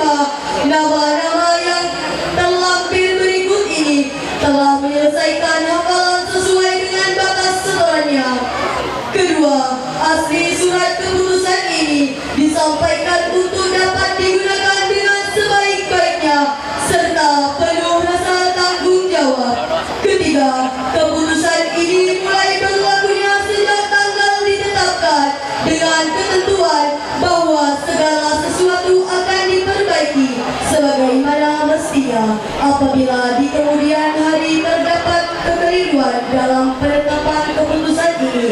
[SPEAKER 2] 2025 nama-nama yang terlampir berikut ini telah menyelesaikan hafalan sesuai dengan batas setorannya. Kedua, asli surat keputusan ini disampaikan untuk dapat digunakan dengan sebaik-baiknya serta penuh rasa tanggung jawab. Ketiga, keputusan ini mulai berlakunya sejak tanggal ditetapkan dengan ketentuan bahwa segala sesuatu akan diperbaiki sebagaimana mestinya. Apabila di kemudian hari terdapat kekeliruan dalam penetapan keputusan ini,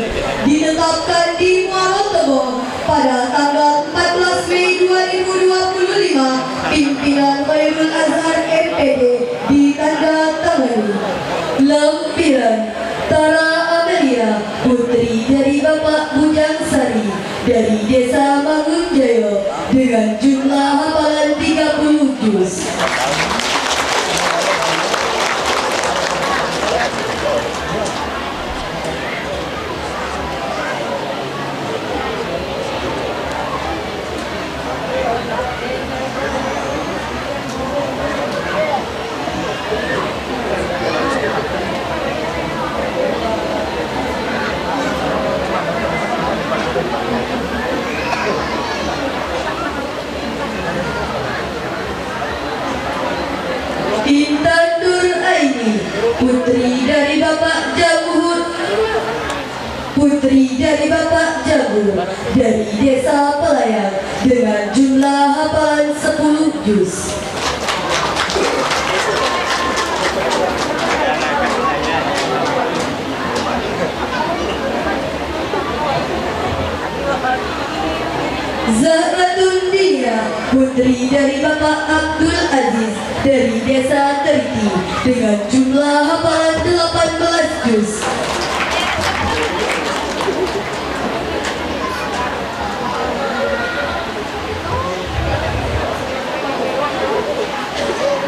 [SPEAKER 2] ditetapkan di Muara Tebong pada tanggal 14 Mei 2025, pimpinan Khairul Azhar MPD ditandatangani.
[SPEAKER 1] Lampiran Tara Amelia, putri dari Bapak Bujang Sari dari Desa Mangunjaya dengan jumlah hafalan 30 juz. Intan Nur Aini, putri dari Bapak Jabur, putri dari Bapak Jabur dari Desa Pelayang dengan jumlah hafalan 10 juz. Zahratun Dinia, putri dari Bapak Abdul Aziz dari Desa Terti dengan jumlah hafalan 18 juz.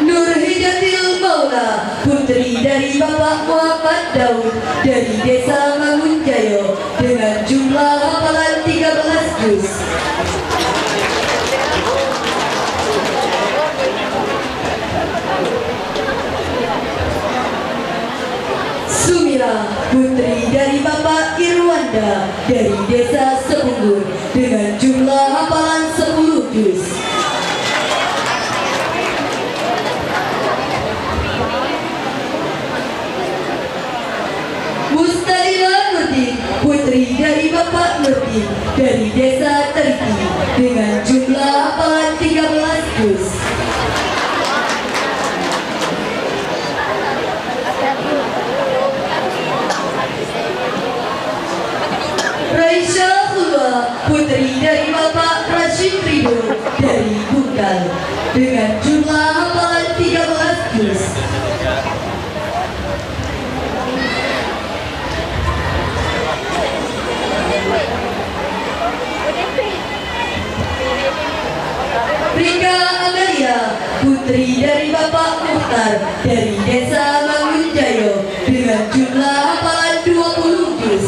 [SPEAKER 1] Nur Hidatil Maula, putri dari Bapak Muhammad Daud dari Desa Mangunjaya dengan jumlah hafalan 13 juz. Sumira, putri dari Bapak Irwanda dari Desa Sepunggur dengan jumlah hafalan 10 juz. Mustalila Nurdin, putri dari Bapak Nurdin dari Desa Terti dengan jumlah hafalan 13 juz. Raisya Hulwa, putri dari Bapak Rashid Ridho dari Bungkal dengan jumlah hafalan 13 juz. Rika Amelia, putri dari Bapak Muhtar dari Desa Mangunjaya dengan jumlah hafalan 20 juz.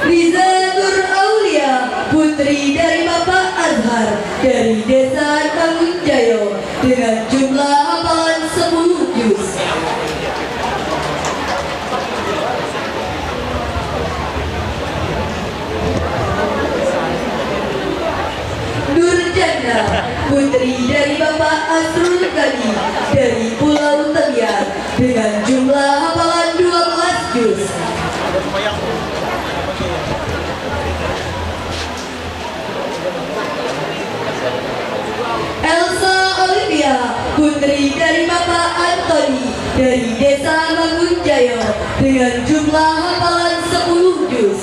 [SPEAKER 1] Riza Nur Aulia, putri dari Bapak Azhar dari Desa Mangunjaya dengan jumlah hafalan 10 juz. Nurjana, putri dari Bapak Asrul Ghani dari Pulau Telian dengan jumlah hafalan 12 juz. Elsa Olivia, putri dari Bapak Antoni dari Desa Mangunjaya dengan jumlah hafalan 10 juz.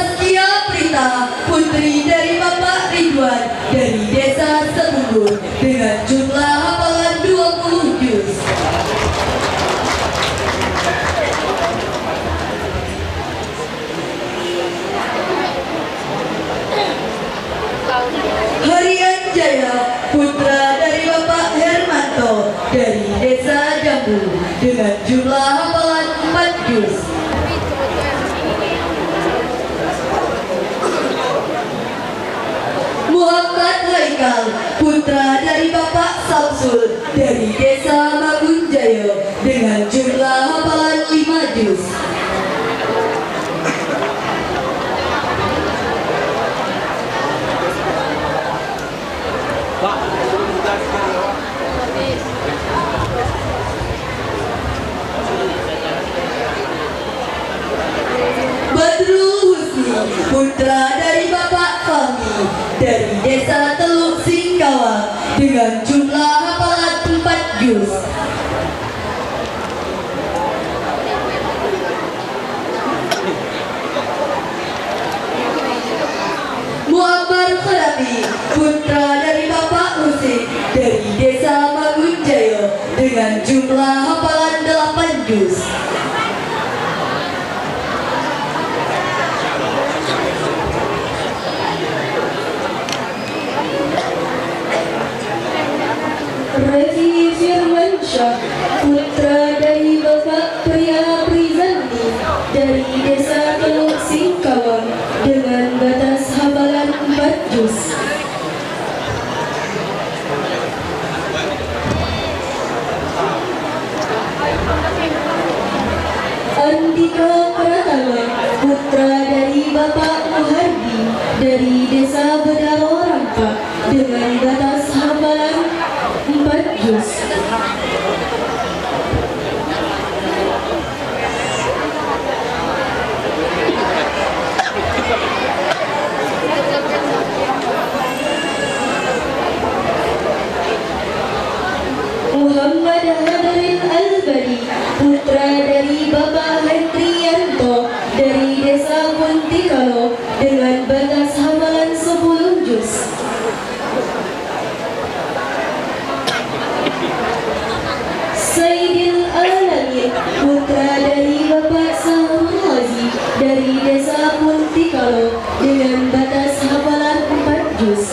[SPEAKER 1] Saskia Prita, putri dari Bapak Ridwan dari Desa Sebungur dengan jumlah hafalan 20 juz. Harian Jaya, putra dari Bapak Hermanto dari Desa Jambu dengan jumlah hafalan 4 juz. Muhammad Haikal, putra dari Bapak Samsul dari Desa Mangunjaya dengan jumlah hafalan 5 juz. Badrul Husni, putra dari Bapak Fahmi dari Desa Teluk Singkawang dengan jumlah hafalan 4 juz. Muammar Khalafi, putra dari Bapak Husin dari Desa Mangunjaya dengan jumlah hafalan 8 juz.
[SPEAKER 2] Rafi Firmansyah, putra dari Bapak Pria Prizandi dari Desa Teluk Singkawang dengan batas hafalan 4 juz. Andika Pratama, putra dari Bapak Muhardi dari Desa Bedaro Rampak dengan batas hafalan 4 juz. Muhammad Hadrin Al-Badi, putra dari Bapak Hendrianto dari Desa Puntikalo dengan batas hafalan 10 juz. Sayyidil Alamin, putra dari Bapak Sahrul Haji dari Desa Puntikalo dengan batas hafalan 4 juz.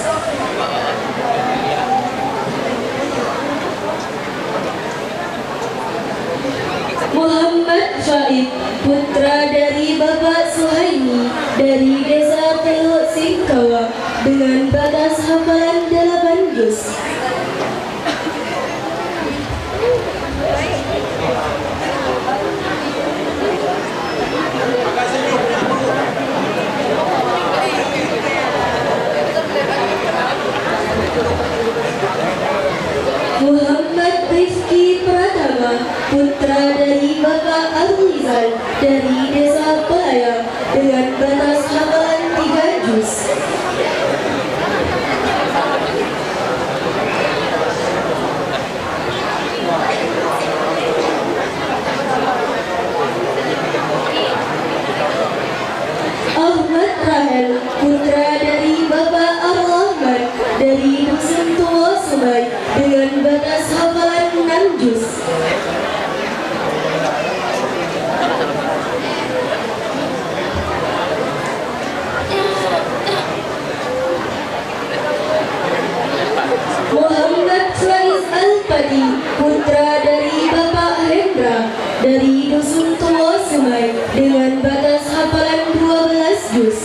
[SPEAKER 2] Muhammad Faid, putra dari Bapak Suhaimi dari Desa Teluk Singkawang dengan batas hafalan 8 juz. Muhammad Rizki Pratama, putra dari Bapak Arlizal dari Desa Pelayang dengan batas hafalan 3 juz. Ahmad Rahel, putra dari Bapak Ar-Rahman dari Dusun Tua Sungai dengan batas hafalan 6 juz. Muhammad Faiz Al-Padi, putra dari Bapak Hendra dari Dusun Tua Sungai dengan batas hafalan 12 juz.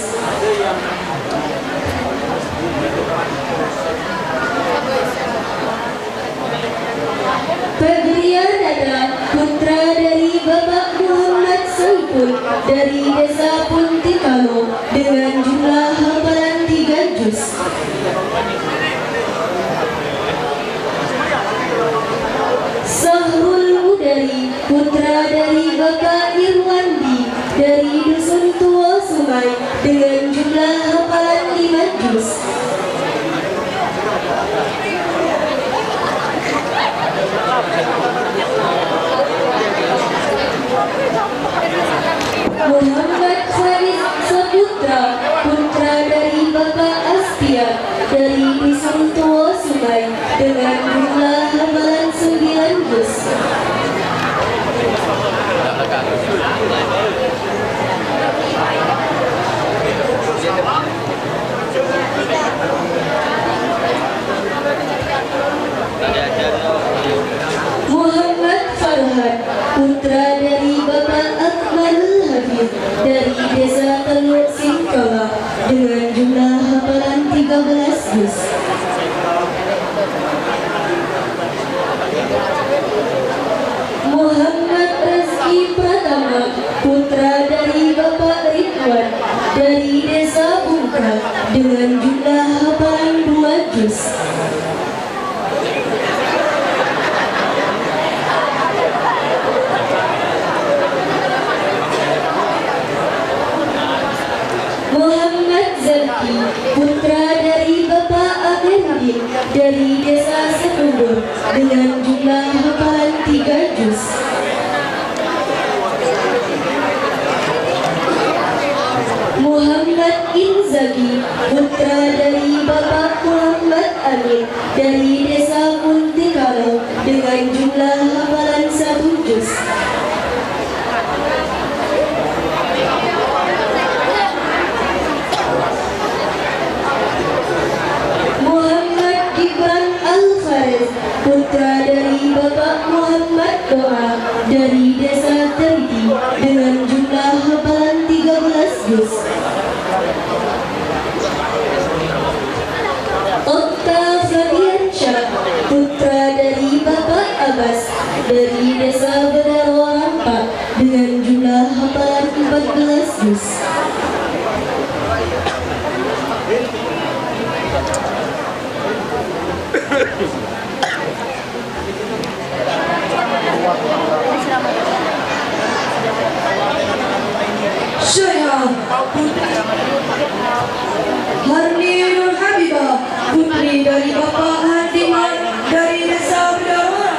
[SPEAKER 2] Febrianada, putra dari Bapak Muhammad Saiful dari Desa Puntikalo dengan jumlah hafalan 3 juz. Sahrul Mudari, putra dari Bapak Irwandi dari Dusun Tua Sungai dengan jumlah hafalan 5 juz. Muhammad Farid Saputra, dari desa Teluk Singkawa dengan jumlah hafalan 13 juz. Muhammad Rizki Pratama, putra dari Bapak Ridwan dari desa Bungkrak dengan jumlah hafalan 2 juz. Muhammad Zaki, putra dari Bapak Amiruddin dari desa Sekundur dengan jumlah hafalan 3 juz. Muhammad Inzaki, putra dari Bapak Muhammad Amin dari desa Muntikalo dengan jumlah hafalan 1 juz. Muhammad Gibran Al-Faris, putra dari Bapak Muhammad Doa dari desa Teriti dengan jumlah hafalan 13 juz. Octavian Syah, putra dari Bapak Abbas dari desa Bedaro Rampak dengan jumlah hafalan 14 juz.
[SPEAKER 1] Syai'ah Harni Nur Habibah, putri dari Bapak Hatiman dari desa Bedaro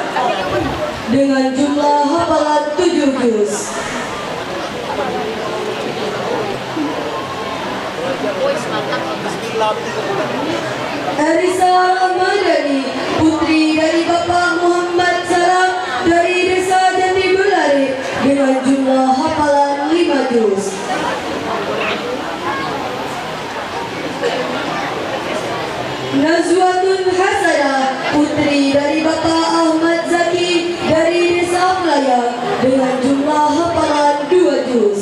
[SPEAKER 1] dengan jumlah hafalan 7 juz. Arisa Ramadhani, putri dari Bapak Muhammad Salam dari desa Jati Belari dengan jumlah hafalan 5 juz. Nazwatun Hasanah, putri dari Bapak Ahmad Zaki dari desa Melayang dengan jumlah hafalan 2 juz.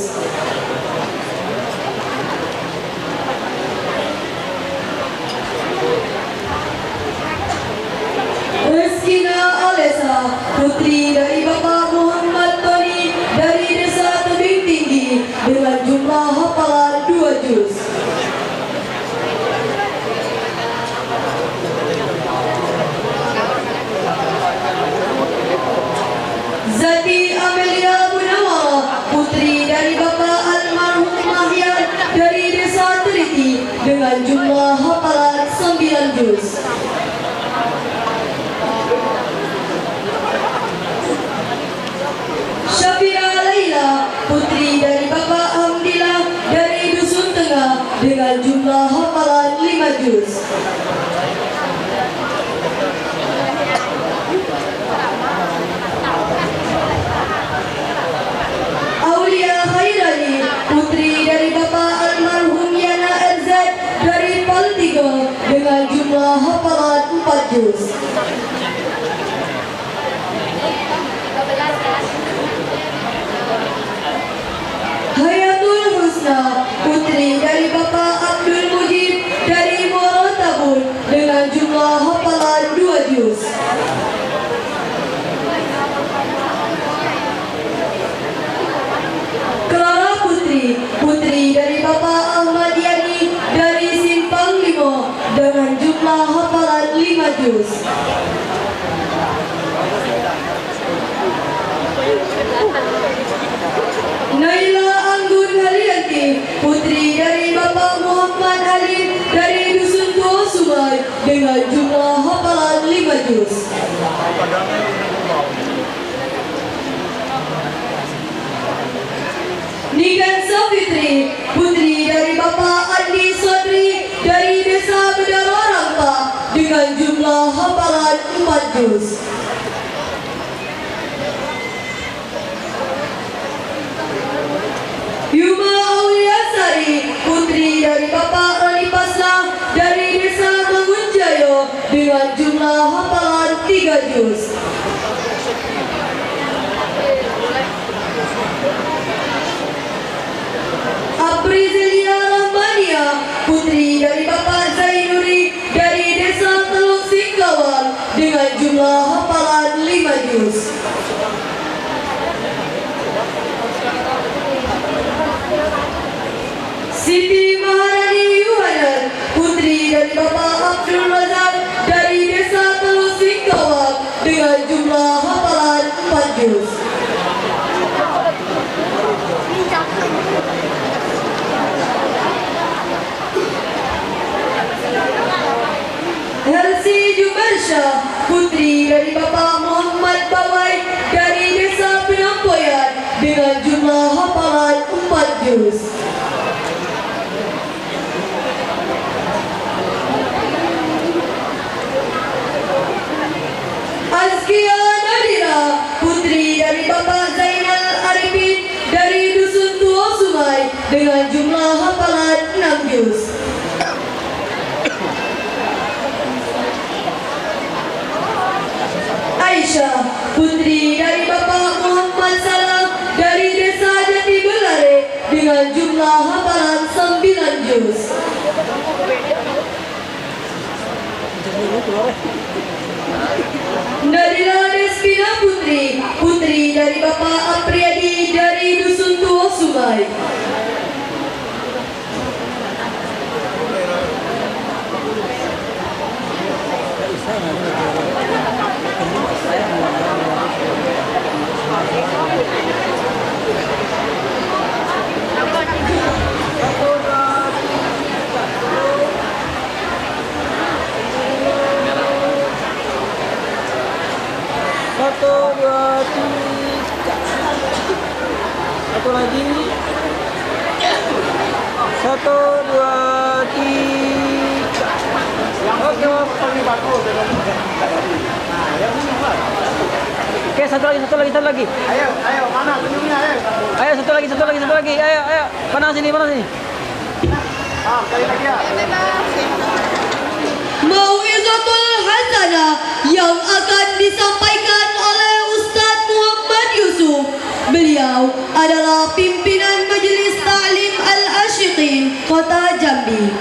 [SPEAKER 1] Rizkina Alesa, putri dari Bapak Muhammad Tony dari desa Tebing Tinggi dengan jumlah hafalan 2 juz. Zati Amelia Munawara, putri dari Bapak Almarhum Mahyan dari desa Teriti dengan jumlah hafalan 9 juz. Syafira Laila, putri dari Bapak Hamdillah dari Dusun Tengah dengan jumlah hafalan 5 juz. Aulia Khairani, putri dari Bapak Almarhum Yana Erzad dari Paltigo dengan jumlah hafalan 4 juz. Hayatul Husna, putri dari Bapak Abdul Mujib dari Muara Tabun dengan jumlah hafalan 2 juz. Clara Putri, putri dari Bapak Ahmad Yani dari Simpang Limo dengan jumlah hafalan 5 juz. Naila Anggun Halianti, putri dari Bapak Muhammad Halim dari Dusun Tua Sumai dengan jumlah hafalan 5 juz. Nigan Safitri, putri dari Bapak Andi Sodri dari desa Bedaro Rampak dengan jumlah hafalan 4 juz. Yuma Auliasari, putri dari Bapak Rani Pasla dari desa Mangunjayo dengan jumlah hafalan 3 juz. Siti Maharani Yuhanan, putri dari Bapak Abdul Razak dari Desa Teluk Singkawang dengan jumlah hafalan 4 juz. Hersi Jubarsha, putri dari Bapak Muhammad Bawai dari Desa Penampoyan dengan jumlah hafalan 4 juz. Azkia Nadira, putri dari Bapak Zainal Arifin dari Dusun Tua Sungai dengan jumlah hafalan 6 juz. Aisyah, putri dari Bapak Muhammad Salam dari Desa Jati Belare dengan jumlah hafalan 9 juz. Nadila Despina Putri, putri dari Bapak Apriyadi dari Dusun Tua Sungai.
[SPEAKER 9] Satu, dua, tiga. Satu lagi. Satu, dua, tiga. Oke, oke, satu lagi. Ayo, mana tunjuknya, ayo. Ayo, satu lagi. Ayo. Mana sini. Sekali lagi ya.
[SPEAKER 2] Mau'izatul Hasanah yang akan disampaikan oleh Ustadz Muhammad Yusuf. Beliau adalah pimpinan Majelis Ta'lim Al-Asyiqin Kota Jambi.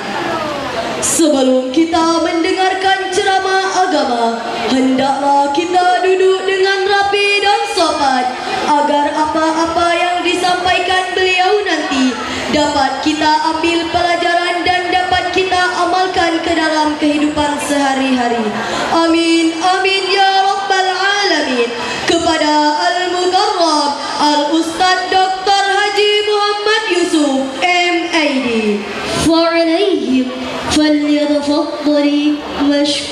[SPEAKER 2] Sebelum kita mendengarkan ceramah agama, hendaklah kita duduk dengan rapi dan sopan agar apa-apa yang disampaikan beliau nanti dapat kita ambil pelajaran dan dapat kita amalkan ke dalam kehidupan sehari-hari. Amin, amin ya rabbal alamin. Kepada Al-Mukarram Al-Ustadz Dr. Haji Muhammad Yusuf MAD. فعليهم فليتفضل مشكورا.